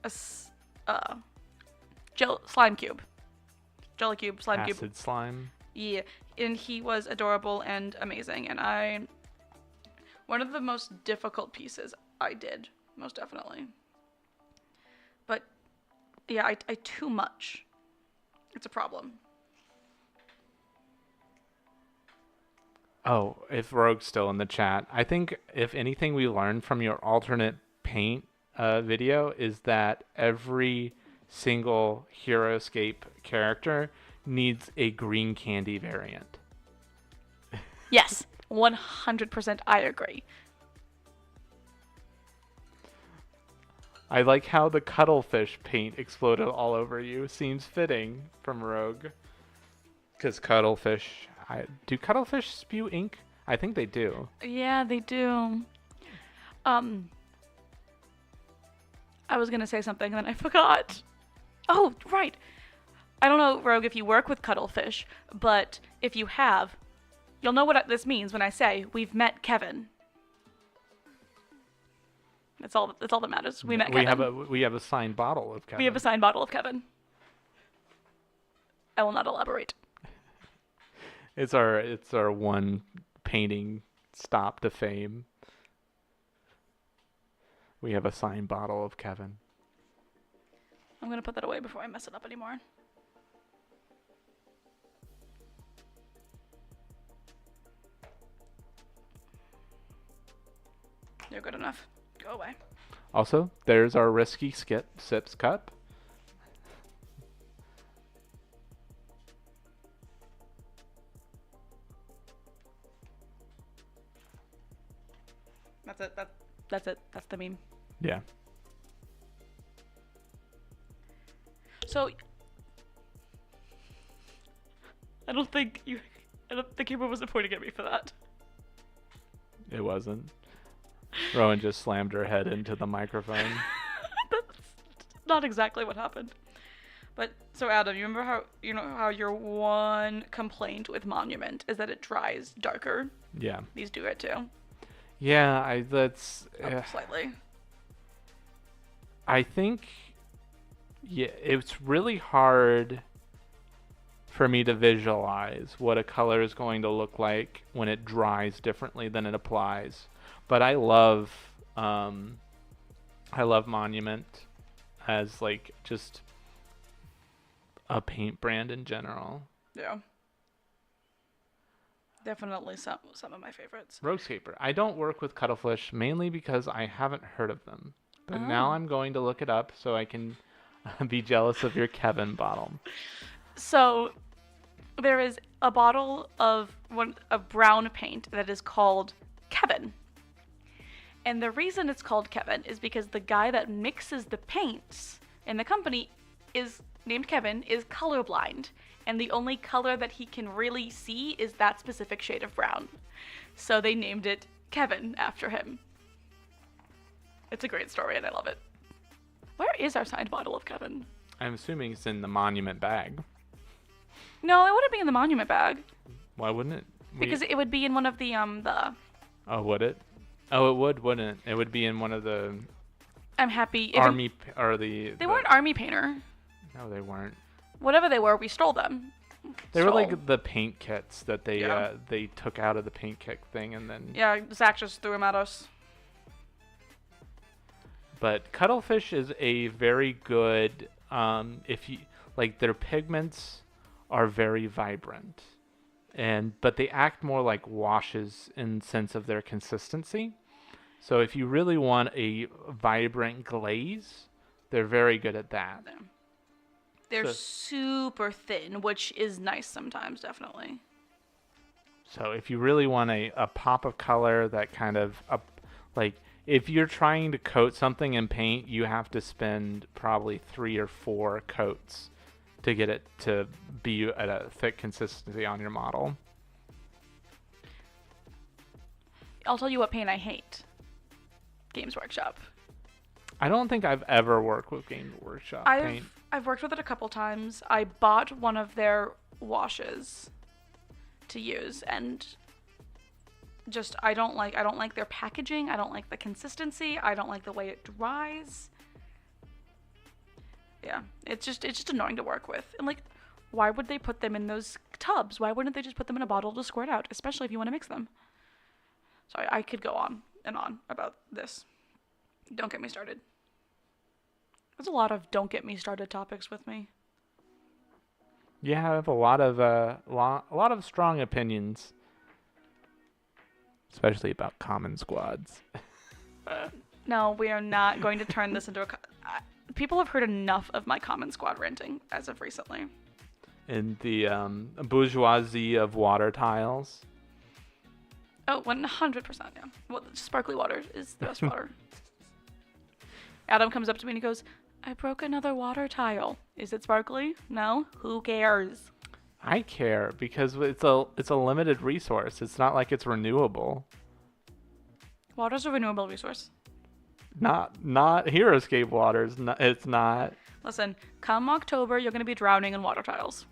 slime cube. Jelly cube, slime cube. Acid slime. Yeah, and he was adorable and amazing, and one of the most difficult pieces I did, most definitely. But yeah, I too much. It's a problem. Oh, if Rogue's still in the chat, I think if anything we learned from your alternate paint video is that every single HeroEscape character needs a green candy variant. Yes, 100% I agree. I like how the cuttlefish paint exploded all over you. Seems fitting from Rogue. Because cuttlefish... do cuttlefish spew ink? I think they do. Yeah, they do. I was going to say something and then I forgot. Oh, right. I don't know, Rogue, if you work with cuttlefish, but if you have, you'll know what this means when I say we've met Kevin. That's all that matters. We met Kevin. We have a signed bottle of Kevin. We have a signed bottle of Kevin. I will not elaborate. It's our one painting stop to fame. We have a signed bottle of Kevin. I'm going to put that away before I mess it up anymore. You're good enough. Go away. Also, there's our risky sips cup. That's it. That's it. That's the meme. Yeah. So, I don't think the camera wasn't pointing at me for that. It wasn't. Rowan just slammed her head into the microphone. That's not exactly what happened. But so Adam, you remember how your one complaint with Monument is that it dries darker? Yeah. These do it too. Yeah, that's slightly. I think Yeah, it's really hard for me to visualize what a color is going to look like when it dries differently than it applies. But I love Monument as like just a paint brand in general. Yeah. Definitely some of my favorites. Roguescaper. I don't work with Cuttlefish mainly because I haven't heard of them. But now Oh. I'm going to look it up so I can be jealous of your Kevin bottle. So there is a bottle of a brown paint that is called Kevin. And the reason it's called Kevin is because the guy that mixes the paints in the company is named Kevin, is colorblind. And the only color that he can really see is that specific shade of brown. So they named it Kevin after him. It's a great story and I love it. Where is our signed bottle of Kevin? I'm assuming it's in the Monument bag. No, it wouldn't be in the Monument bag. Why wouldn't it? Because it would be in one of the Oh, would it? Oh, it would, wouldn't it? It would be in one of the I'm happy. army or They weren't Army Painter. No, they weren't. Whatever they were, we stole them. They were like the paint kits that Yeah. they took out of the paint kit thing and then. Yeah, Zach just threw them at us. But Cuttlefish is a very good. If you like, their pigments are very vibrant, but they act more like washes in sense of their consistency. So if you really want a vibrant glaze, they're very good at that. They're super thin, which is nice sometimes, definitely. So if you really want a pop of color that kind of like if you're trying to coat something in paint, you have to spend probably 3 or 4 coats to get it to be at a thick consistency on your model. I'll tell you what paint I hate. Games Workshop. I don't think I've ever worked with Game Workshop paint. I've worked with it a couple times. I bought one of their washes to use and just I don't like their packaging. I don't like the consistency. I don't like the way it dries. Yeah, it's just annoying to work with. And like, why would they put them in those tubs? Why wouldn't they just put them in a bottle to squirt out, especially if you want to mix them? So I could go on and on about this. Don't get me started. There's a lot of don't get me started topics with me. Yeah, I have a lot of strong opinions, especially about common squads. No, we are not going to turn this into a... people have heard enough of my common squad ranting as of recently. In the bourgeoisie of water tiles. Oh, 100%, yeah. Well, sparkly water is the best water. Adam comes up to me and he goes, I broke another water tile. Is it sparkly? No? Who cares? I care because it's a limited resource. It's not like it's renewable. Water's a renewable resource. Not Heroescape waters. It's not. Listen, come October, you're going to be drowning in water tiles.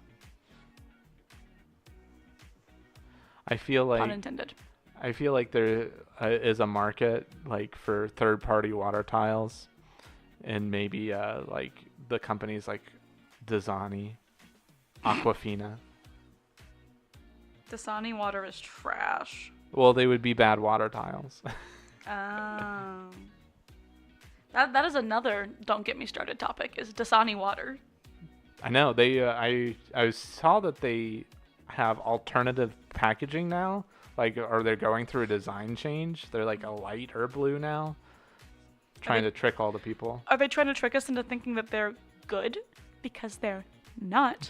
I feel like Pun intended. I feel like there is a market like for third-party water tiles, and maybe like the companies like Dasani, Aquafina. Dasani water is trash. Well, they would be bad water tiles. That is another don't get me started topic is Dasani water. I know they. I saw that they have alternative packaging now. Like, or they're going through a design change. They're like a lighter blue now. Trying to trick all the people. Are they trying to trick us into thinking that they're good? Because they're not.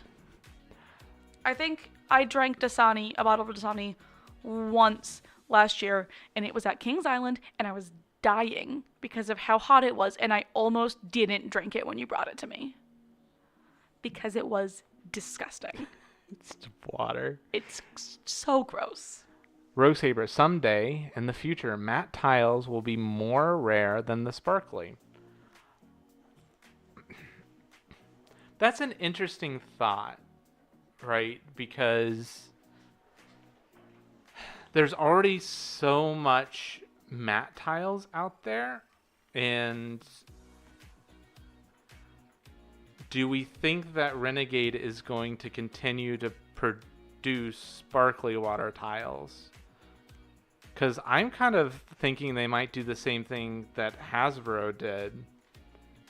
I think I drank Dasani, a bottle of Dasani, once last year, and it was at Kings Island, and I was dying because of how hot it was, and I almost didn't drink it when you brought it to me. Because it was disgusting. It's water. It's so gross. Roguescaper, someday in the future, matte tiles will be more rare than the sparkly. That's an interesting thought, right? Because there's already so much matte tiles out there, and do we think that Renegade is going to continue to produce sparkly water tiles? Because I'm kind of thinking they might do the same thing that Hasbro did,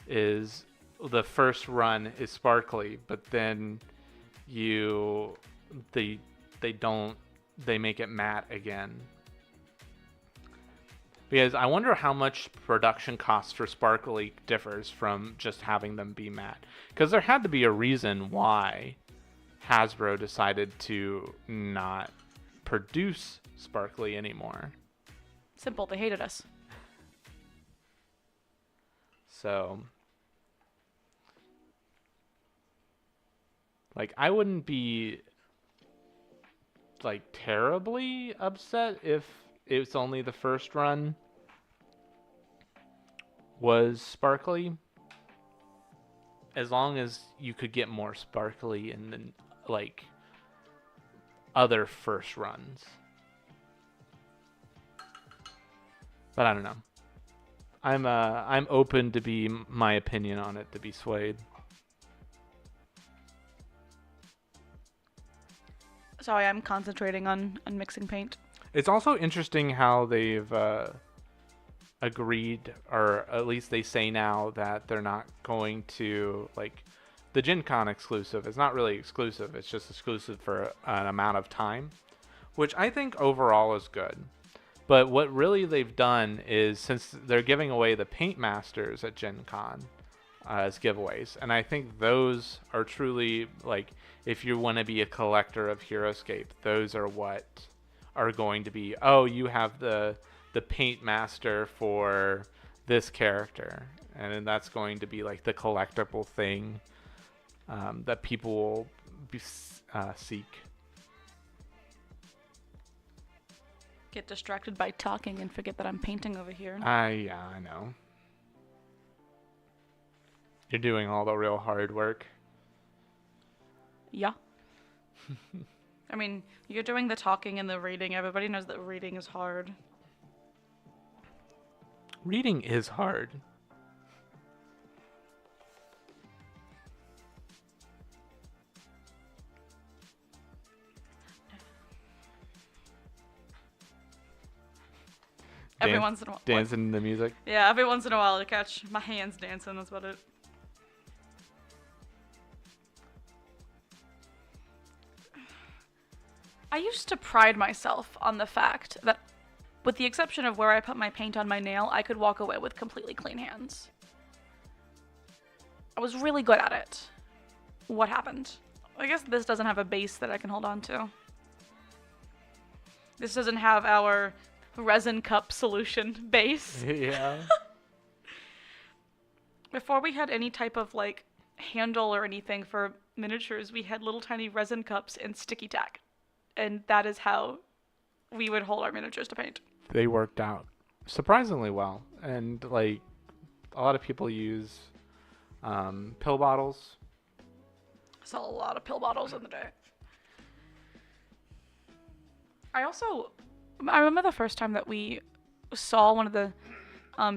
is the first run is sparkly, but then they make it matte again. Because I wonder how much production cost for sparkly differs from just having them be matte. Because there had to be a reason why Hasbro decided to not produce sparkly anymore. Simple, they hated us. So, like, I wouldn't be, like, terribly upset if it's only the first run was sparkly, as long as you could get more sparkly in the, like, other first runs. But I don't know. I'm open to be my opinion on it to be swayed. Sorry, I'm concentrating on mixing paint. It's also interesting how they've agreed, or at least they say now, that they're not going to, like, the Gen Con exclusive. It's not really exclusive. It's just exclusive for an amount of time, which I think overall is good. But what really they've done is, since they're giving away the Paint Masters at Gen Con as giveaways, and I think those are truly, like, if you want to be a collector of Heroescape, those are what are going to be, oh, you have the Paint Master for this character, and then that's going to be like the collectible thing that people will seek. Get distracted by talking and forget that I'm painting over here. Yeah, I know. You're doing all the real hard work. Yeah. I mean, you're doing the talking and the reading. Everybody knows that reading is hard. Reading is hard. Every once in a while. Dancing the music. Yeah, every once in a while to catch my hands dancing. That's about it. I used to pride myself on the fact that, with the exception of where I put my paint on my nail, I could walk away with completely clean hands. I was really good at it. What happened? I guess this doesn't have a base that I can hold on to. This doesn't have our resin cup solution base. Yeah. Before we had any type of, like, handle or anything for miniatures, we had little tiny resin cups and sticky tack. And that is how we would hold our miniatures to paint. They worked out surprisingly well. And, like, a lot of people use pill bottles. I saw a lot of pill bottles in the day. I remember the first time that we saw one of the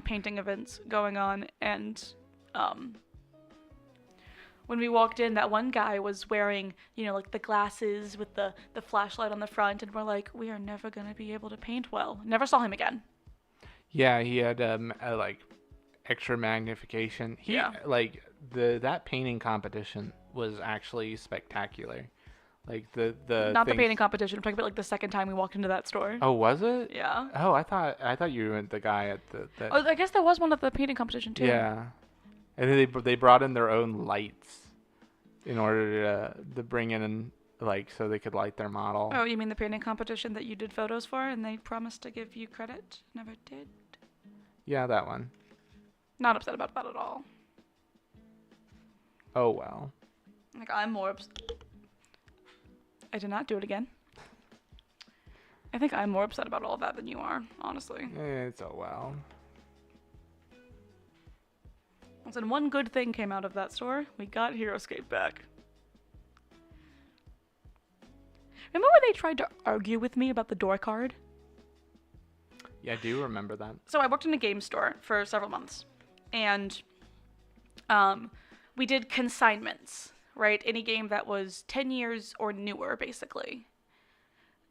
painting events going on, and when we walked in, that one guy was wearing, you know, like the glasses with the flashlight on the front, and we're like, we are never going to be able to paint well. Never saw him again. Yeah, he had like extra magnification. Like that painting competition was actually spectacular. Like the not the painting competition. I'm talking about like the second time we walked into that store. Oh, was it? Yeah. Oh, I thought you were the guy at the. Oh, I guess there was one at the painting competition too. Yeah, and then they brought in their own lights in order to bring in, like, so they could light their model. Oh, you mean the painting competition that you did photos for and they promised to give you credit? Never did. Yeah, that one. Not upset about that at all. Oh well. Like, I'm more upset. I did not do it again. I think I'm more upset about all of that than you are, honestly. It's oh well. Listen, one good thing came out of that store. We got Heroescape back. Remember when they tried to argue with me about the door card? Yeah, I do remember that. So I worked in a game store for several months. And we did consignments, right? Any game that was 10 years or newer, basically.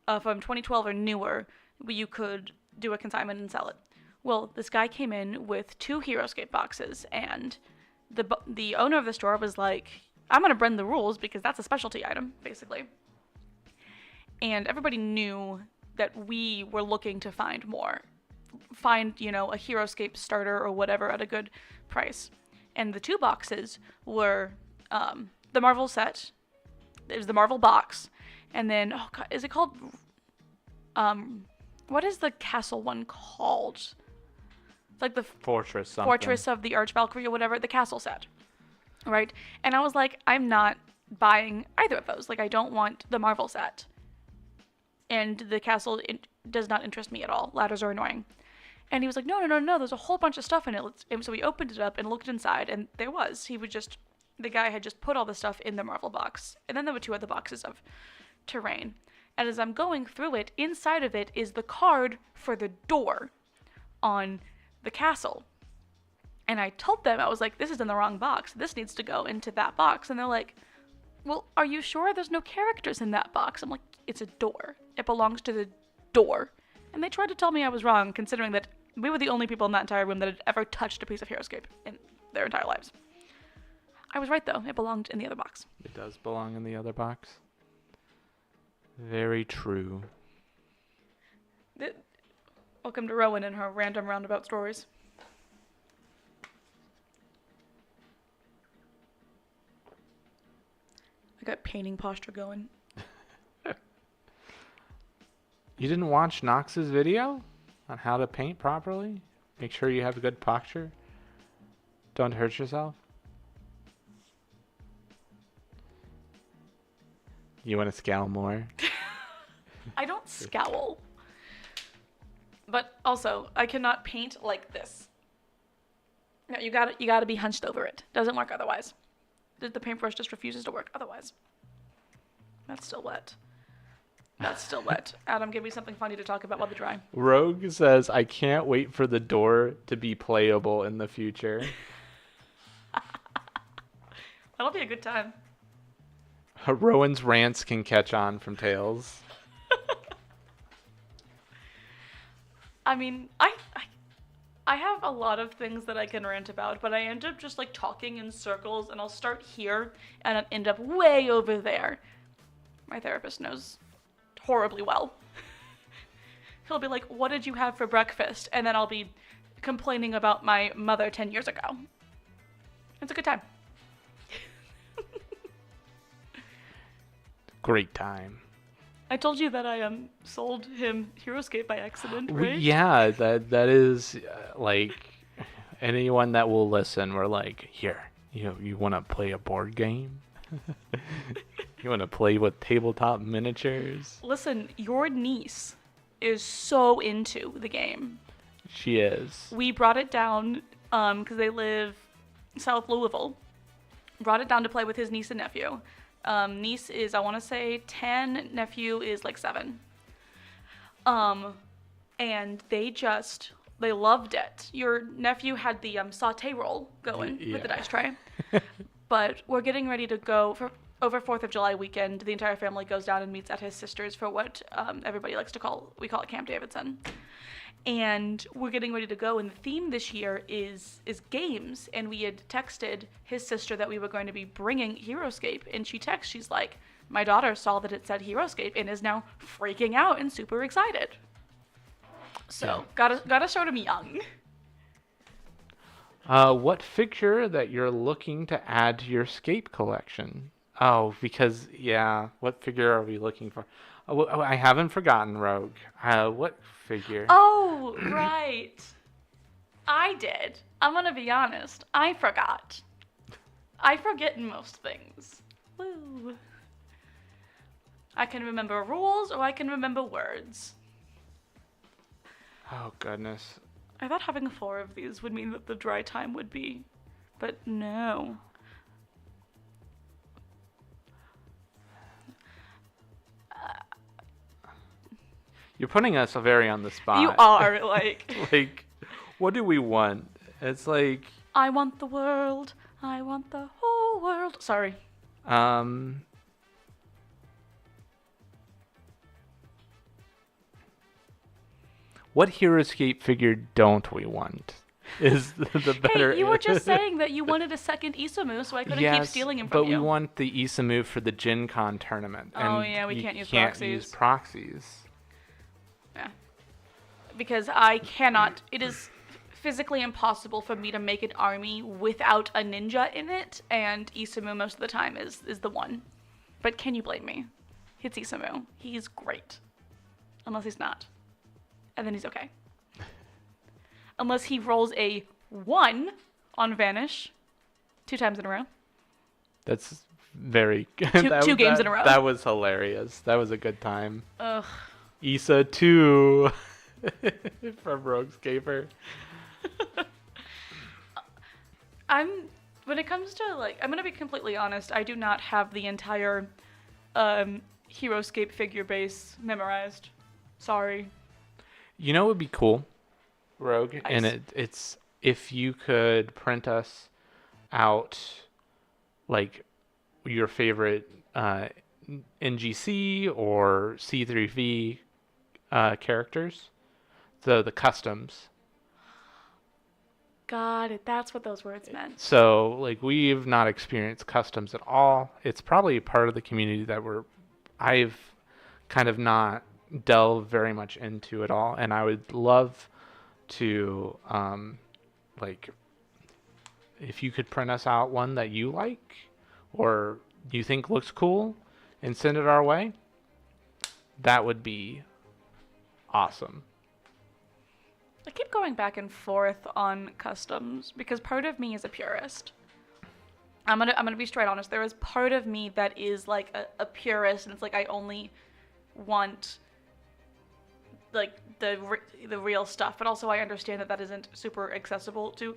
From 2012 or newer, you could do a consignment and sell it. Well, this guy came in with 2 HeroScape boxes, and the owner of the store was like, I'm going to bend the rules because that's a specialty item, basically. And everybody knew that we were looking to find more. Find, a HeroScape starter or whatever at a good price. And the 2 boxes were the Marvel set. It was the Marvel box. And then, oh God, is it called... what is the castle one called? It's like the Fortress something. Fortress of the Archvalkyrie or whatever, the castle set. Right? And I was like, I'm not buying either of those. Like, I don't want the Marvel set. And the castle does not interest me at all. Ladders are annoying. And he was like, no, there's a whole bunch of stuff in it. And so we opened it up and looked inside, and there was. The guy had just put all the stuff in the Marvel box. And then there were 2 other boxes of terrain. And as I'm going through it, inside of it is the card for the door on the castle. And I told them, I was like, this is in the wrong box. This needs to go into that box. And they're like, well, are you sure there's no characters in that box? I'm like, it's a door. It belongs to the door. And they tried to tell me I was wrong, considering that we were the only people in that entire room that had ever touched a piece of HeroScape in their entire lives. I was right, though. It belonged in the other box. It does belong in the other box. Very true. Welcome to Rowan and her random roundabout stories. I got painting posture going. You didn't watch Nox's video on how to paint properly? Make sure you have a good posture. Don't hurt yourself. You want to scowl more? I don't scowl. But also, I cannot paint like this. No, you gotta be hunched over it. Doesn't work otherwise. The paintbrush just refuses to work otherwise. That's still wet. Adam, give me something funny to talk about while they dry. Rogue says, I can't wait for the door to be playable in the future. That'll be a good time. Rowan's rants can catch on from Tails. I mean, I have a lot of things that I can rant about, but I end up just like talking in circles, and I'll start here and I'll end up way over there. My therapist knows horribly well. He'll be like, what did you have for breakfast? And then I'll be complaining about my mother 10 years ago. It's a good time. Great time. I told you that I sold him HeroScape by accident, right? Yeah, that is like anyone that will listen. We're like, here, you want to play a board game? You want to play with tabletop miniatures? Listen, your niece is so into the game. She is. We brought it down because they live South Louisville. Brought it down to play with his niece and nephew. Niece is, I want to say, 10. Nephew is like 7. And they loved it. Your nephew had the sauté roll going with the dice tray. But we're getting ready to go for over 4th of July weekend. The entire family goes down and meets at his sister's for what everybody likes to we call it Camp Davidson. And we're getting ready to go, and the theme this year is games. And we had texted his sister that we were going to be bringing HeroScape, and she's like, my daughter saw that it said HeroScape and is now freaking out and super excited. So gotta start him young. What figure that you're looking to add to your Scape collection? Oh, because, what figure are we looking for? Oh, I haven't forgotten, Rogue. What figure? Oh, right. I did. I'm gonna be honest. I forgot. I forget most things. Woo. I can remember rules or I can remember words. Oh, goodness. I thought having 4 of these would mean that the dry time would be, but no. You're putting us very on the spot. You are, like... Like, what do we want? It's like... I want the world. I want the whole whole world. Sorry. Um, what Heroescape figure don't we want? Is the better. Hey, you were just saying that you wanted a second Isamu, so I couldn't keep stealing him from but you. we want the Isamu for the Gen Con tournament. Oh, And yeah, we you can't use can't proxies. use proxies. Yeah. Because I cannot. It is physically impossible for me to make an army without a ninja in it, and Isamu most of the time is the one. But can you blame me? It's Isamu. He's great. Unless he's not. And then he's okay. Unless he rolls a 1 on Vanish 2 times in a row. That's very good. Two games in a row. That was hilarious. That was a good time. Ugh. Issa 2 from Roguescaper. When it comes to, like, I'm gonna be completely honest, I do not have the entire Heroescape figure base memorized. Sorry. You know what would be cool, Rogue? Ice. And it's if you could print us out, like, your favorite NGC or C3V characters, the customs. Got it. That's what those words meant. So, like, we've not experienced customs at all. It's probably part of the community that I've kind of not delved very much into at all, and I would love to, like, if you could print us out one that you like or you think looks cool and send it our way, that would be awesome. I keep going back and forth on customs because part of me is a purist. I'm gonna be straight honest. There is part of me that is like a purist, and it's like I only want like the real stuff. But also I understand that isn't super accessible to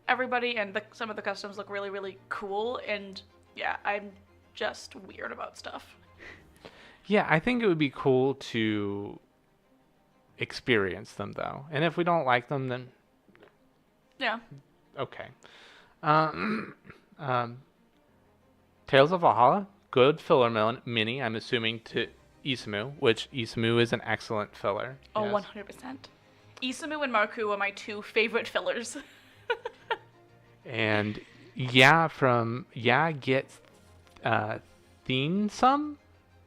everybody, and some of the customs look really, really cool. And yeah, I'm just weird about stuff. Yeah, I think it would be cool to experience them, though. And if we don't like them, then yeah, okay. Tales of Valhalla, good filler mini, I'm assuming, to Isamu, which Isamu is an excellent filler. Oh, yes. 100%. Isamu and Marku are my 2 favorite fillers. And gets some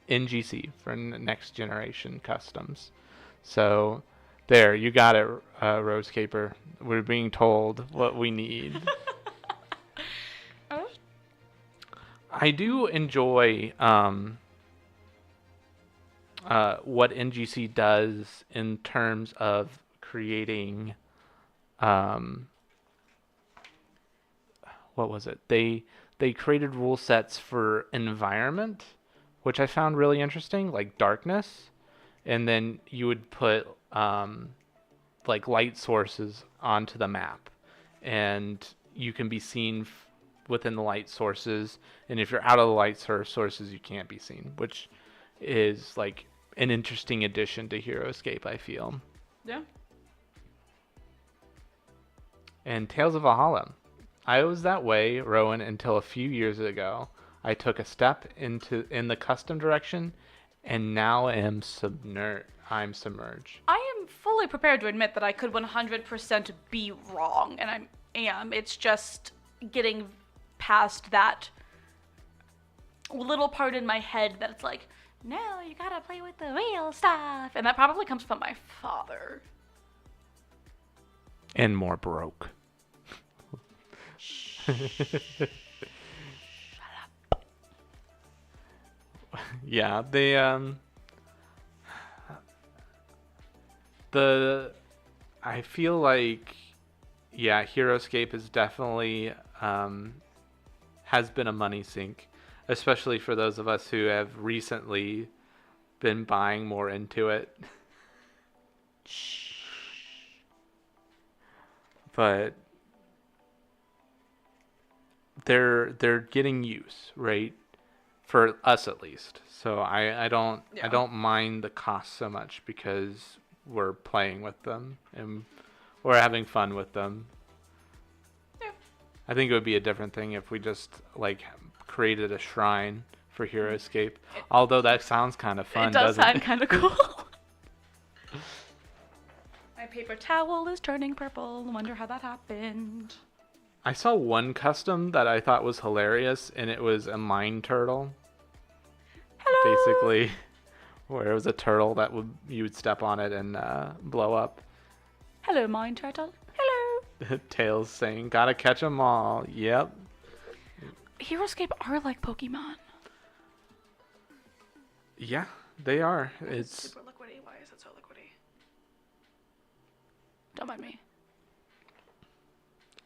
NGC for next generation customs. So there, you got it, Rosecaper. We're being told what we need. Oh. I do enjoy what NGC does in terms of creating what was it? They created rule sets for environment, which I found really interesting, like darkness, and then you would put like light sources onto the map, and you can be seen within the light sources, and if you're out of the light sources, you can't be seen, which is like an interesting addition to Heroescape, I feel. Yeah. And Tales of Valhalla. I was that way, Rowan, until a few years ago. I took a step in the custom direction, and now I'm submerged. I am fully prepared to admit that I could 100% be wrong, and I am. It's just getting past that little part in my head that's like, no, you gotta play with the real stuff. And that probably comes from my father. And more broke. Yeah, I feel like, yeah, Heroescape is definitely has been a money sink, especially for those of us who have recently been buying more into it. But they're getting use, right? For us at least. So I don't mind the cost so much because we're playing with them and we're having fun with them. Yeah. I think it would be a different thing if we just like created a shrine for Hero Escape. Although that sounds kind of fun, It does doesn't sound it? kind of cool. My paper towel is turning purple. I wonder how that happened. I saw one custom that I thought was hilarious, and it was a mine turtle. Hello. Basically, where it was a turtle that you would step on it and blow up. Hello, mine turtle. Hello. Tails saying, "Gotta catch 'em all." Yep. Hero Escape are like Pokemon. Yeah, they are. It's super liquidy. Why is it so liquidy? Don't mind me.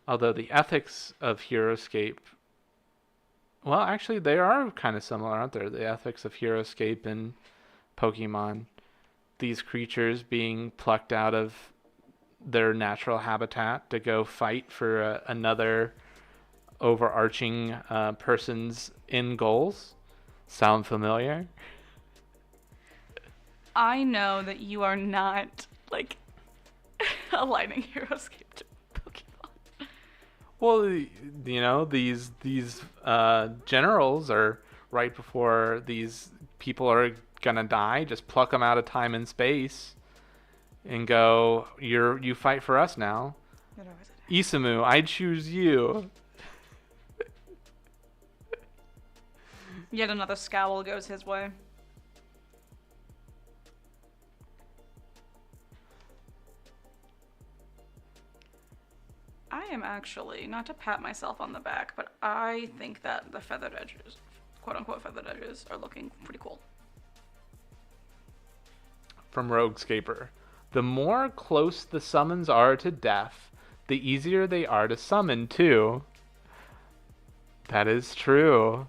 although the ethics of Hero Escape, well, actually, they are kind of similar, aren't they? The ethics of Hero Escape and Pokemon. These creatures being plucked out of their natural habitat to go fight for another overarching person's end goals. Sound familiar? I know that you are not like aligning Hero Escape to Pokemon. Well, these generals are right before these people are gonna die. Just pluck them out of time and space, and go. You fight for us now. Isamu, I choose you. Yet another scowl goes his way. I am actually, not to pat myself on the back, but I think that the feathered edges, quote unquote feathered edges, are looking pretty cool. From Roguescaper. The more close the summons are to death, the easier they are to summon too. That is true.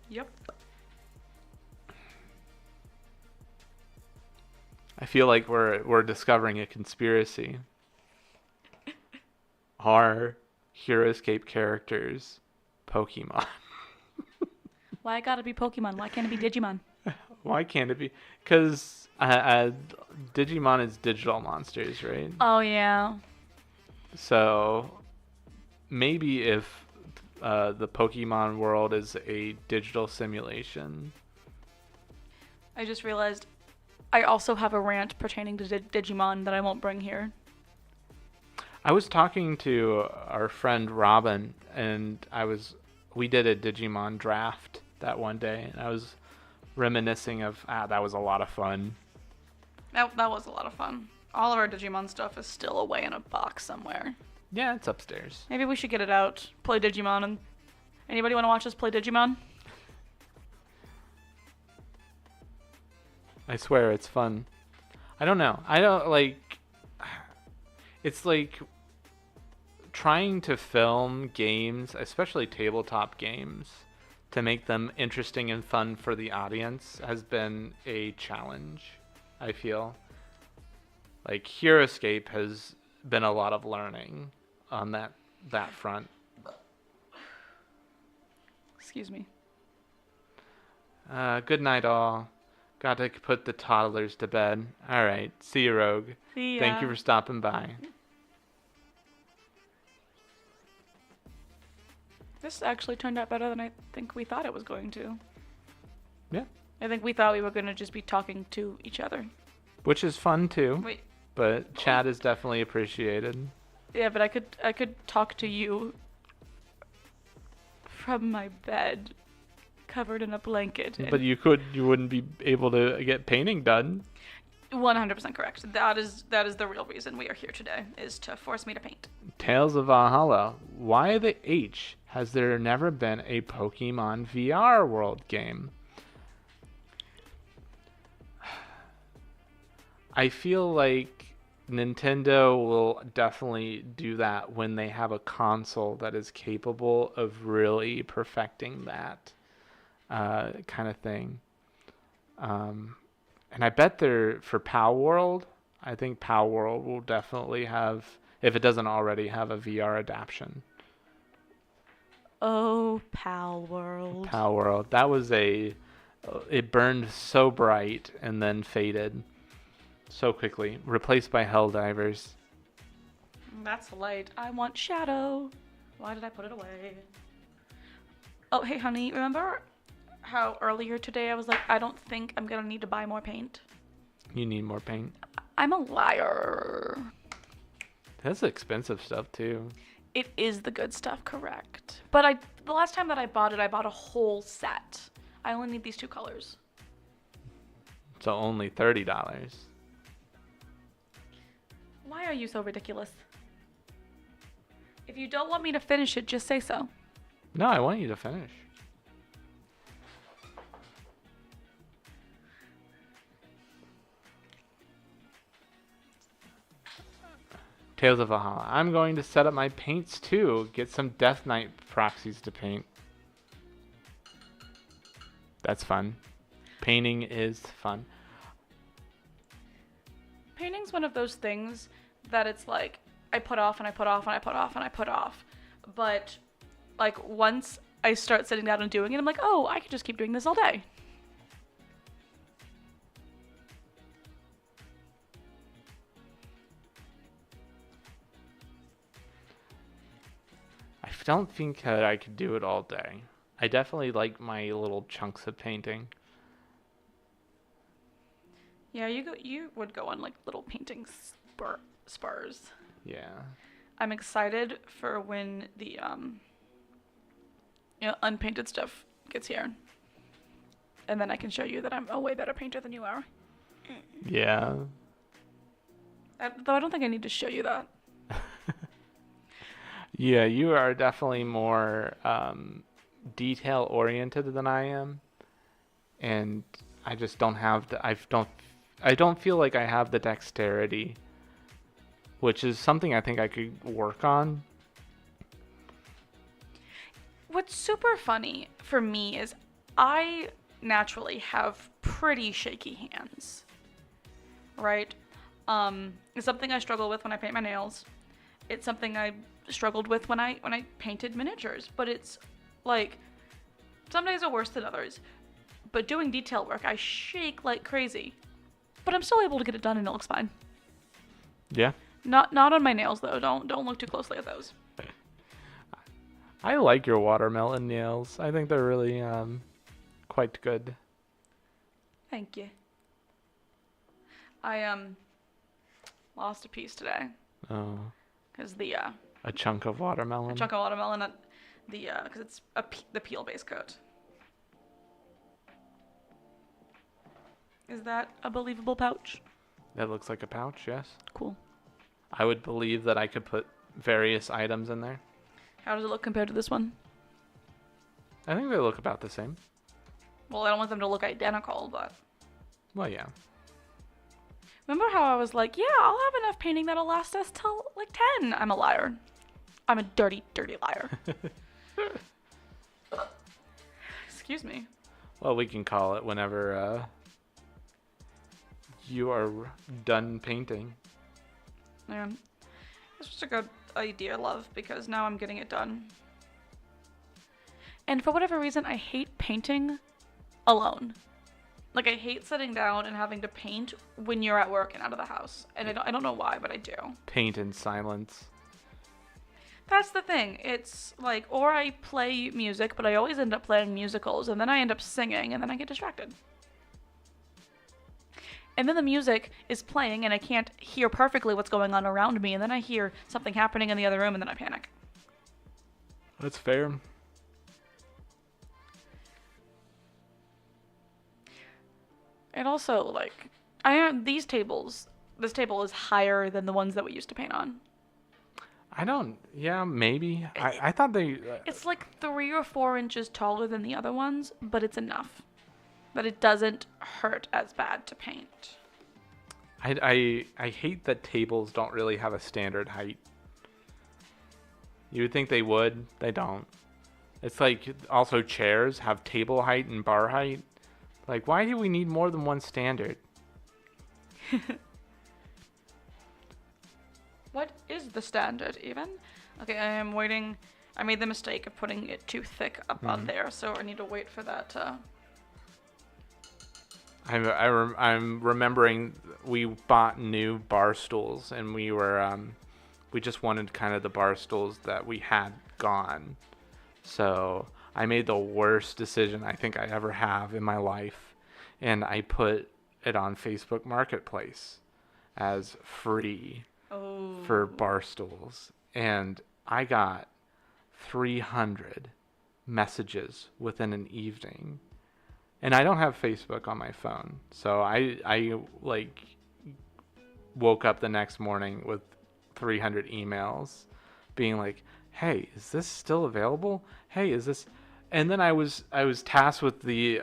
Yep. I feel like we're discovering a conspiracy. Are Hero Escape characters Pokemon? Why gotta be Pokemon? Why can't it be Digimon? Why can't it be? Because Digimon is digital monsters, right? Oh yeah. So maybe if the Pokemon world is a digital simulation. I just realized I also have a rant pertaining to Digimon that I won't bring here. I was talking to our friend Robin, and we did a Digimon draft that one day, and I was reminiscing of that was a lot of fun. That was a lot of fun. All of our Digimon stuff is still away in a box somewhere. Yeah, it's upstairs. Maybe we should get it out, play Digimon, and anybody want to watch us play Digimon? I swear it's fun. I don't know. I don't like. It's like trying to film games, especially tabletop games, to make them interesting and fun for the audience has been a challenge, I feel. Like Hero Escape has been a lot of learning on that front. Excuse me. Good night, all. Got to put the toddlers to bed. All right. See you, Rogue. See ya. Thank you for stopping by. This actually turned out better than I think we thought it was going to. Yeah. I think we thought we were going to just be talking to each other. Which is fun too. Wait. But chat is definitely appreciated. Yeah, but I could talk to you from my bed, covered in a blanket. But you wouldn't be able to get painting done. 100% correct. That is the real reason we are here today, is to force me to paint. Tales of Valhalla. Why the H has there never been a Pokemon VR world game? I feel like Nintendo will definitely do that when they have a console that is capable of really perfecting that kind of thing. And I bet for PAL World, I think PAL World will definitely have, if it doesn't already have, a VR adaptation. Oh, Pal World. PAL World. That was it burned so bright and then faded so quickly, replaced by Helldivers. That's light. I want shadow. Why did I put it away? Oh, hey, honey, remember how earlier today I was like, I don't think I'm gonna need to buy more paint? You need more paint. I'm a liar. That's expensive stuff too. It is the good stuff, correct. But the last time that I bought it, I bought a whole set. I only need these 2 colors. So only $30. Why are you so ridiculous? If you don't want me to finish it, just say so. No, I want you to finish. Tales of Valhalla. I'm going to set up my paints too. Get some Death Knight proxies to paint. That's fun. Painting is fun. Painting's one of those things that it's like, I put off and I put off and I put off and I put off. But, like, once I start sitting down and doing it, I'm like, oh, I could just keep doing this all day. I don't think that I could do it all day. I definitely like my little chunks of painting. Yeah, you would go on, like, little painting spurs. Yeah. I'm excited for when the, unpainted stuff gets here. And then I can show you that I'm a way better painter than you are. Yeah. Though I don't think I need to show you that. Yeah, you are definitely more detail oriented than I am, and I just don't have I don't feel like I have the dexterity, which is something I think I could work on. What's super funny for me is I naturally have pretty shaky hands, right? It's something I struggle with when I paint my nails. It's something I struggled with when I painted miniatures, but it's like some days are worse than others. But doing detail work, I shake like crazy. But I'm still able to get it done and it looks fine. Yeah. Not on my nails though. Don't look too closely at those. I like your watermelon nails. I think they're really quite good. Thank you. I lost a piece today. Oh. Cause the A chunk of watermelon. a chunk of watermelon, because it's the peel base coat. Is that a believable pouch? That looks like a pouch, yes. Cool. I would believe that I could put various items in there. How does it look compared to this one? I think they look about the same. Well, I don't want them to look identical, but... Well, yeah. Remember how I was like, yeah, I'll have enough painting that'll last us till, like, 10? I'm a liar. I'm a dirty, dirty liar. Excuse me. Well, we can call it whenever you are done painting. Yeah. It's just a good idea, love, because now I'm getting it done. And for whatever reason, I hate painting alone. Like, I hate sitting down and having to paint when you're at work and out of the house. And I don't know why, but I do. Paint in silence. That's the thing. It's like, or I play music, but I always end up playing musicals, and then I end up singing, and then I get distracted. And then the music is playing, and I can't hear perfectly what's going on around me, and then I hear something happening in the other room, and then I panic. That's fair. And also, like, this table is higher than the ones that we used to paint on. Yeah, maybe. I thought they... It's like 3 or 4 inches taller than the other ones, but it's enough that it doesn't hurt as bad to paint. I hate that tables don't really have a standard height. You would think they would. They don't. It's like also chairs have table height and bar height. Like, why do we need more than one standard? What is the standard, even? Okay, I am waiting. I made the mistake of putting it too thick up on there, so I need to wait for that. I'm remembering we bought new bar stools, and we we just wanted kind of the bar stools that we had gone. So I made the worst decision I think I ever have in my life, and I put it on Facebook Marketplace as free for bar stools, and I got 300 messages within an evening. And I don't have Facebook on my phone, so I like woke up the next morning with 300 emails being like, "Hey, is this still available? Hey, is this?" And then I was tasked with the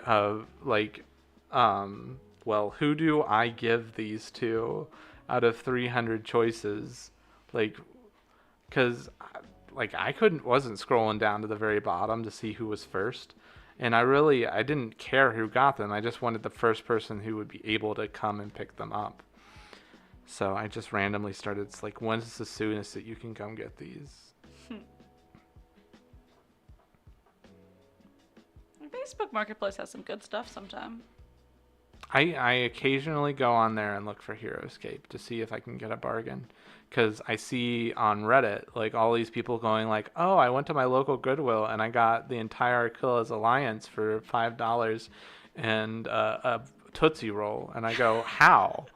well, who do I give these to out of 300 choices? Like, cuz like I wasn't scrolling down to the very bottom to see who was first. And I didn't care who got them. I just wanted the first person who would be able to come and pick them up. So I just randomly started. It's like, when's the soonest that you can come get these? Facebook Marketplace has some good stuff sometimes. I occasionally go on there and look for HeroScape to see if I can get a bargain. Because I see on Reddit, like, all these people going like, oh, I went to my local Goodwill and I got the entire Achilles Alliance for $5 and a Tootsie Roll. And I go, how?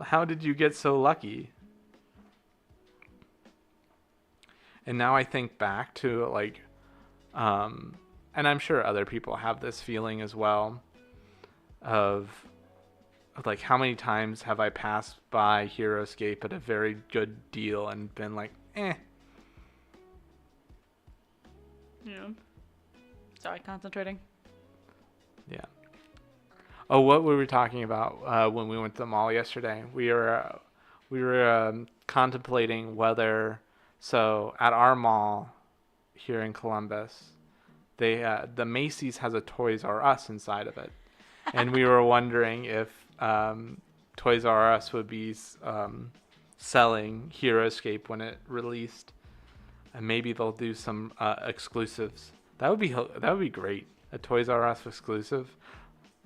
How did you get so lucky? And now I think back to, like, and I'm sure other people have this feeling as well, of like, how many times have I passed by HeroScape at a very good deal and been like, eh. Yeah. Sorry, concentrating. Yeah. Oh, what were we talking about when we went to the mall yesterday? We were contemplating whether, so at our mall here in Columbus, the Macy's has a Toys R Us inside of it. And we were wondering if Toys R Us would be selling HeroScape when it released, and maybe they'll do some exclusives. That would be great. A Toys R Us exclusive.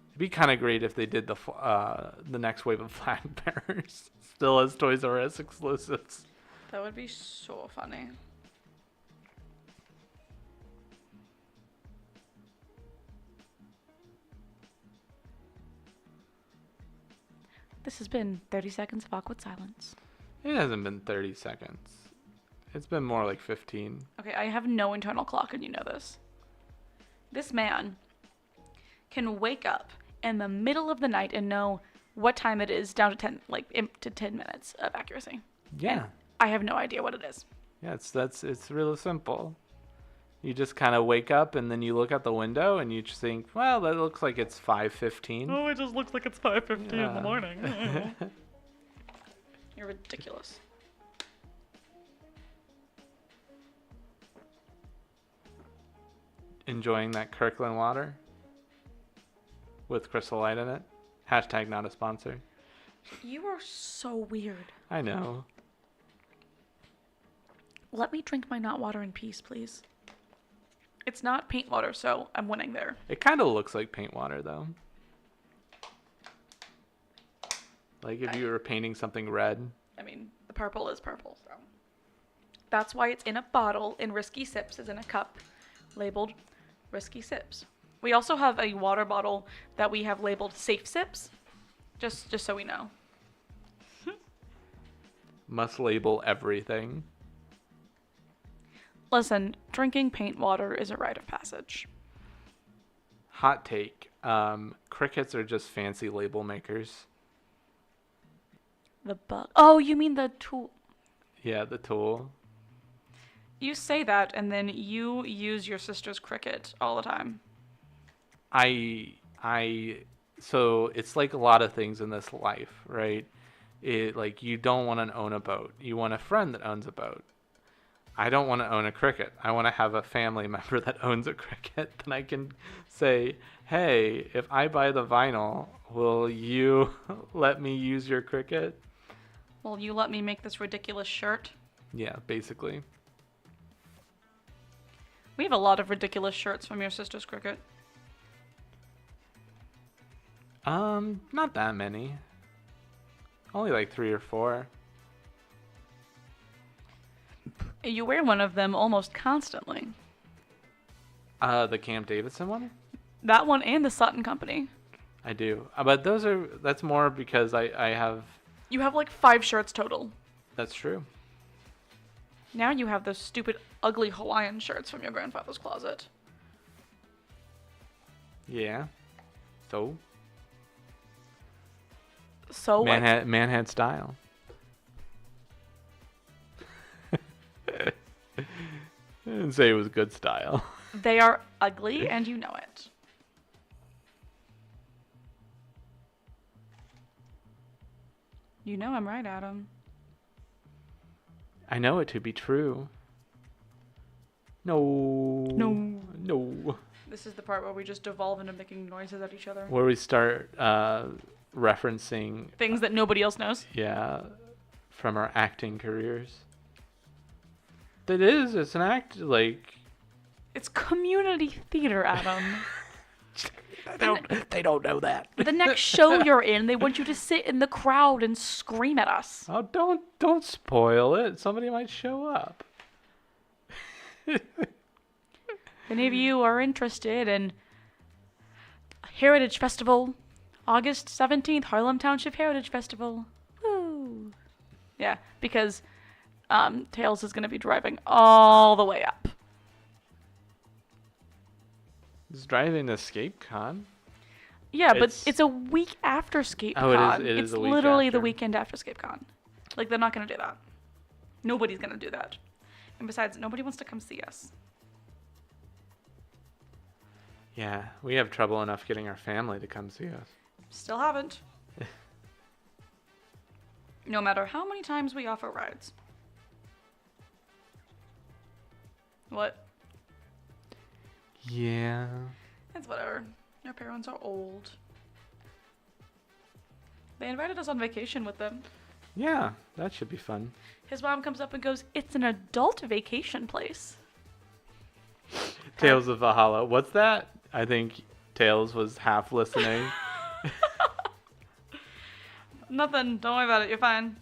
It'd be kind of great if they did the next wave of Flag Bearers still as Toys R Us exclusives. That would be so funny. This has been 30 seconds of awkward silence. It hasn't been 30 seconds. It's been more like 15. Okay, I have no internal clock, and you know this. This man can wake up in the middle of the night and know what time it is down to 10 minutes of accuracy. Yeah. And I have no idea what it is. Yeah, it's really simple. You just kind of wake up and then you look out the window and you just think, well, that looks like it's 5:15. Oh, it just looks like it's 5:15 in the morning. You're ridiculous. Enjoying that Kirkland water with Crystal Light in it. Hashtag not a sponsor. You are so weird. I know. Let me drink my not water in peace, please. It's not paint water, so I'm winning there. It kind of looks like paint water, though. Like if you were painting something red. I mean, the purple is purple, so. That's why it's in a bottle, and Risky Sips is in a cup labeled Risky Sips. We also have a water bottle that we have labeled Safe Sips, just so we know. Must label everything. Listen, drinking paint water is a rite of passage. Hot take. Crickets are just fancy label makers. The bug. Oh, you mean the tool. Yeah, the tool. You say that, and then you use your sister's Cricut all the time. So it's like a lot of things in this life, right? Like, you don't want to own a boat. You want a friend that owns a boat. I don't want to own a Cricut. I want to have a family member that owns a Cricut. Then I can say, hey, if I buy the vinyl, will you let me use your Cricut? Will you let me make this ridiculous shirt? Yeah, basically. We have a lot of ridiculous shirts from your sister's Cricut. Not that many. Only like 3 or 4. You wear one of them almost constantly. The Camp Davidson one? That one and the Sutton Company. I do. But that's more because I have... You have like 5 shirts total. That's true. Now you have those stupid, ugly Hawaiian shirts from your grandfather's closet. Yeah. So? So Man what? had style. I didn't say it was good style. They are ugly, and you know it. You know I'm right, Adam. I know it to be true. No. No. No. This is the part where we just devolve into making noises at each other. Where we start referencing... Things that nobody else knows. Yeah. From our acting careers. It is. It's an act, like... It's community theater, Adam. They don't know that. The next show you're in, they want you to sit in the crowd and scream at us. Oh, don't spoil it. Somebody might show up. If any of you are interested in Heritage Festival, August 17th, Harlem Township Heritage Festival. Woo! Yeah, because Tails is going to be driving all the way up. It's driving to Escape Con. Yeah, but it's a week after ScapeCon. Oh, it is It's a week literally after. the weekend after ScapeCon. Like, they're not going to do that. Nobody's going to do that. And besides, nobody wants to come see us. Yeah, we have trouble enough getting our family to come see us. Still haven't. No matter how many times we offer rides. What? Yeah. It's whatever. Our parents are old. They invited us on vacation with them. Yeah, that should be fun. His mom comes up and goes, "It's an adult vacation place." Tales of Valhalla. What's that? I think Tails was half listening. Nothing. Don't worry about it. You're fine.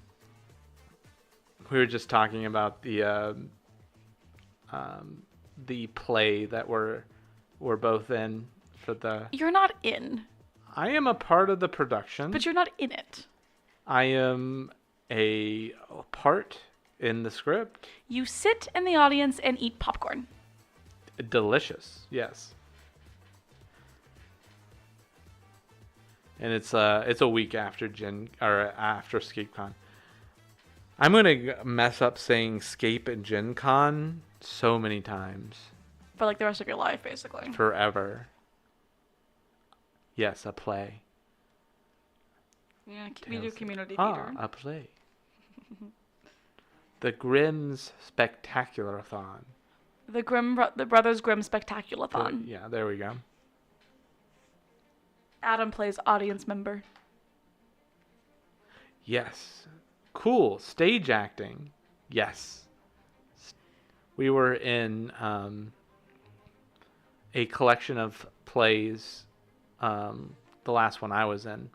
We were just talking about the play that we're both in for the... You're not in. I am a part of the production. But you're not in it. I am a part in the script. You sit in the audience and eat popcorn. Delicious, yes. And it's a week after after ScapeCon. I'm gonna mess up saying Scape and Gen Con so many times. For like the rest of your life, basically. Forever. Yes, a play. Yeah, we do community Ah, theater. a play. The Grimm's Spectacular-a-thon. The Brothers Grimm Spectacular-thon. Yeah, there we go. Adam plays audience member. Yes. Cool. Stage acting. Yes. We were in a collection of plays. The last one I was in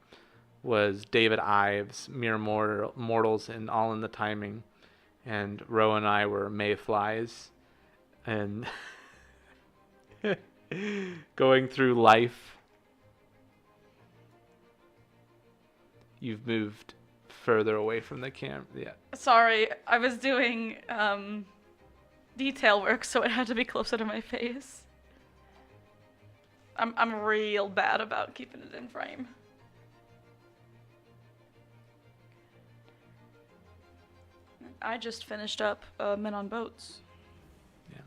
was David Ives' Mere Mortals and All in the Timing. And Rowan and I were mayflies. And going through life. You've moved further away from the camera. Yeah. Sorry, I was doing detail work, so it had to be closer to my face. I'm real bad about keeping it in frame. I just finished up Men on Boats. Yeah.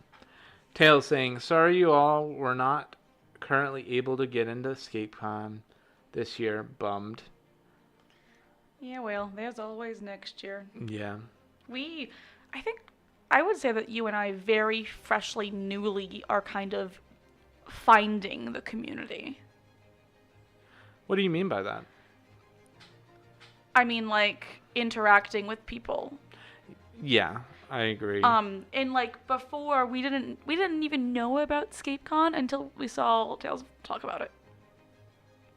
Tails saying, "Sorry you all were not currently able to get into EscapeCon this year. Bummed." Yeah, well, there's always next year. Yeah. I think, I would say that you and I very freshly, newly are kind of finding the community. What do you mean by that? I mean, like, interacting with people. Yeah, I agree. And like before, we didn't even know about ScapeCon until we saw Tails talk about it.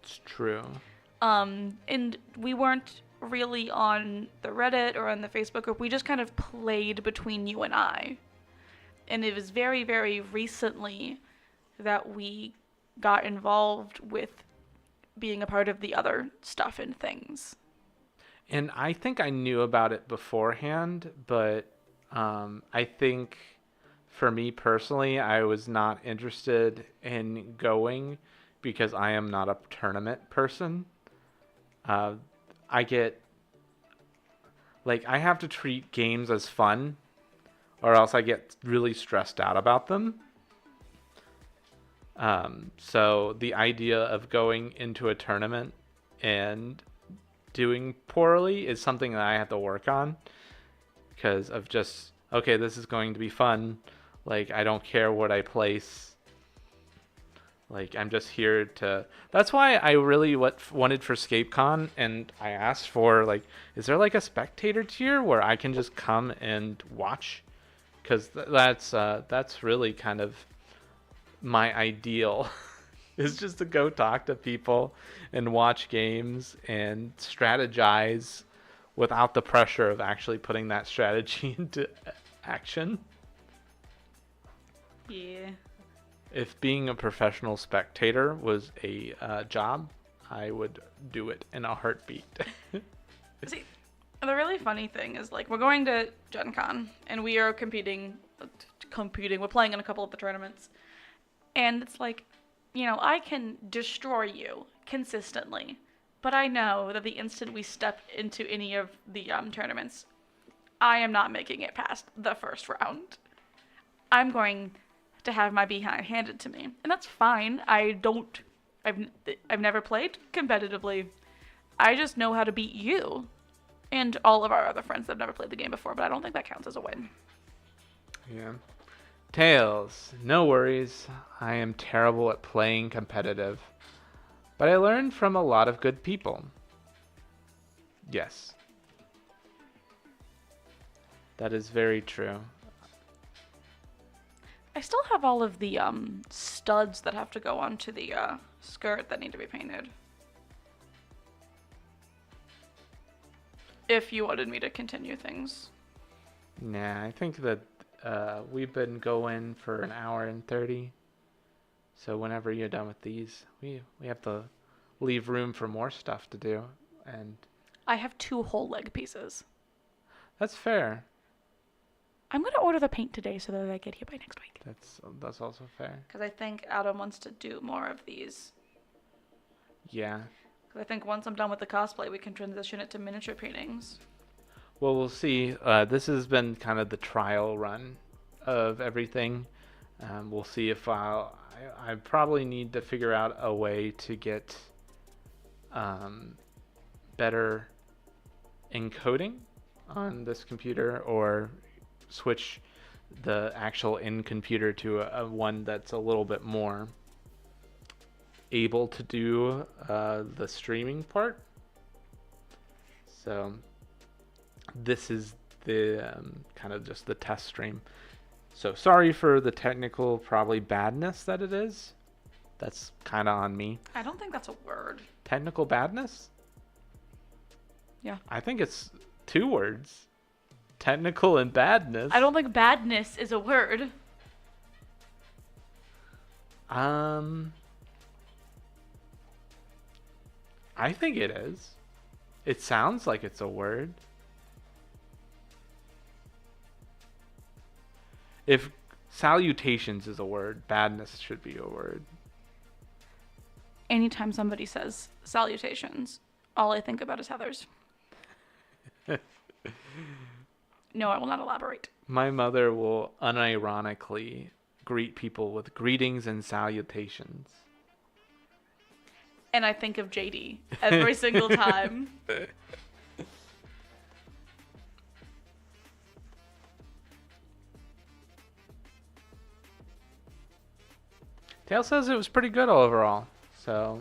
It's true. And we weren't really on the Reddit or on the Facebook group. We just kind of played between you and I. And it was very, very recently that we got involved with being a part of the other stuff and things. And I think I knew about it beforehand, but I think for me personally, I was not interested in going because I am not a tournament person. I get, like, I have to treat games as fun, or else I get really stressed out about them. So the idea of going into a tournament and doing poorly is something that I have to work on because of just, okay, this is going to be fun. Like, I don't care what I place. Like, I'm just here to... That's why I really wanted for ScapeCon, and I asked for, like, is there, like, a spectator tier where I can just come and watch? Because that's really kind of my ideal, is just to go talk to people and watch games and strategize without the pressure of actually putting that strategy into action. Yeah. If being a professional spectator was a job, I would do it in a heartbeat. See, the really funny thing is, like, we're going to Gen Con, and we are competing. We're playing in a couple of the tournaments. And it's like, you know, I can destroy you consistently. But I know that the instant we step into any of the tournaments, I am not making it past the first round. I'm going to have my behind handed to me, and that's fine. I've never played competitively. I just know how to beat you and all of our other friends that have never played the game before, but I don't think that counts as a win. Yeah. Tails, no worries. I am terrible at playing competitive, but I learned from a lot of good people. Yes. That is very true. I still have all of the studs that have to go onto the skirt that need to be painted. If you wanted me to continue things. Nah, I think that we've been going for an hour and 30. So whenever you're done with these, we have to leave room for more stuff to do. And I have 2 whole leg pieces. that's fair. I'm going to order the paint today so that I get here by next week. That's also fair. Because I think Adam wants to do more of these. Yeah. Because I think once I'm done with the cosplay, we can transition it to miniature paintings. Well, we'll see. This has been kind of the trial run of everything. We'll see if I probably need to figure out a way to get better encoding on this computer, or switch the actual in computer to a one that's a little bit more able to do the streaming part. So this is the kind of just the test stream. So sorry for the technical probably badness that it is. That's kind of on me. I don't think that's a word. Technical badness? Yeah. I think it's 2 words. Technical and badness. I don't think badness is a word. I think it is. It sounds like it's a word. If salutations is a word, badness should be a word. Anytime somebody says salutations, all I think about is Heather's. No, I will not elaborate. My mother will unironically greet people with greetings and salutations. And I think of JD every single time. Tail says it was pretty good overall, so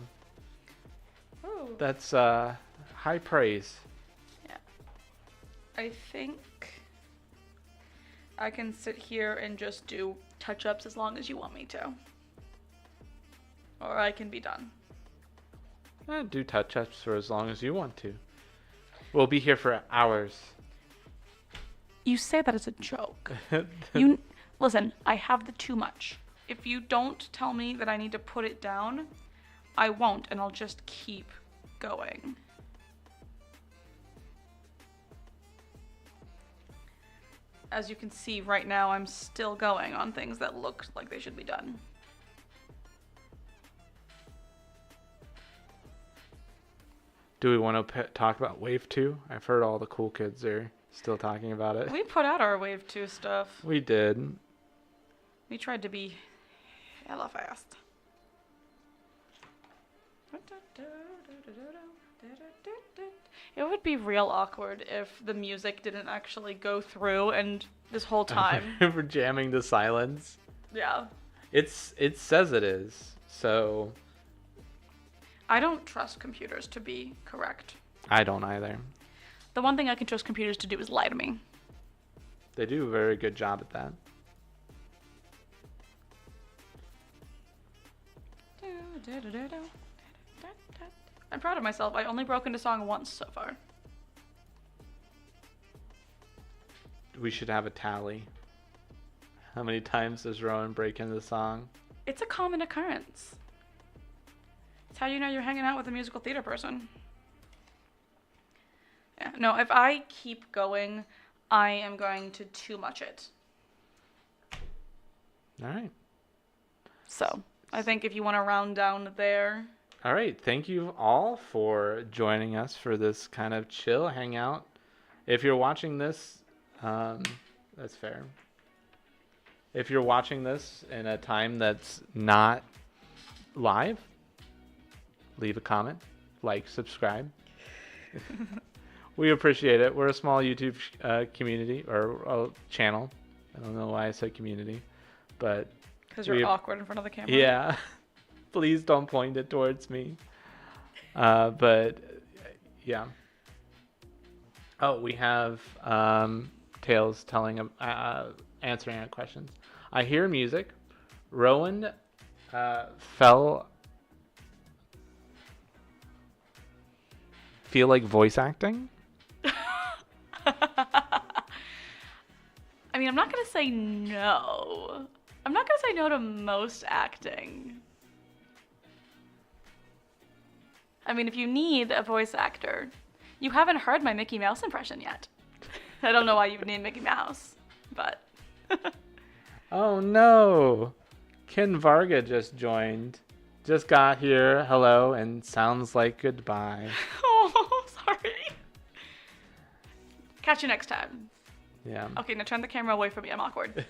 Ooh. that's high praise. Yeah. I think I can sit here and just do touch-ups as long as you want me to. Or I can be done. Do touch-ups for as long as you want to. We'll be here for hours. You say that as a joke. You listen, I have the too much. If you don't tell me that I need to put it down, I won't, and I'll just keep going. As you can see right now, I'm still going on things that look like they should be done. Do we want to talk about Wave 2? I've heard all the cool kids are still talking about it. We put out our Wave 2 stuff. We did. We tried to be hella fast. It would be real awkward if the music didn't actually go through and this whole time. We're jamming the silence. Yeah. It says it is, so... I don't trust computers to be correct. I don't either. The one thing I can trust computers to do is lie to me. They do a very good job at that. I'm proud of myself. I only broke into song once so far. We should have a tally. How many times does Rowan break into the song? It's a common occurrence. It's how you know you're hanging out with a musical theater person. Yeah, no, if I keep going, I am going to too much it. All right. So, I think if you want to round down there. All right. Thank you all for joining us for this kind of chill hangout. If you're watching this, that's fair. If you're watching this in a time that's not live, leave a comment, like, subscribe. We appreciate it. We're a small YouTube community or channel. I don't know why I said community, but because you're awkward in front of the camera. Yeah. Please don't point it towards me. But yeah. Oh, we have Tails telling answering our questions. I hear music. Rowan feel like voice acting? I mean, I'm not going to say no. I'm not going to say no to most acting. I mean, if you need a voice actor, you haven't heard my Mickey Mouse impression yet. I don't know why you would need Mickey Mouse, but... Oh no! Ken Varga just joined. Just got here, hello, and sounds like goodbye. Oh, sorry. Catch you next time. Yeah. Okay, now turn the camera away from me. I'm awkward.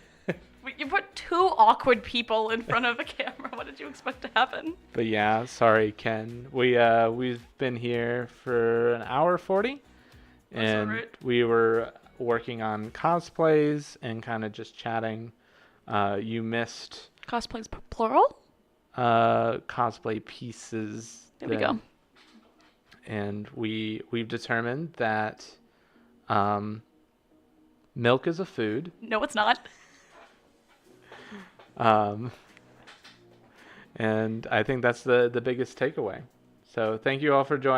You put two awkward people in front of a camera. What did you expect to happen? But yeah, sorry, Ken. We've been here for an hour 40, and right. We were working on cosplays and kind of just chatting. You missed Cosplays plural? cosplay pieces. There we go. And we've determined that milk is a food. No, it's not. And I think that's the biggest takeaway. So thank you all for joining.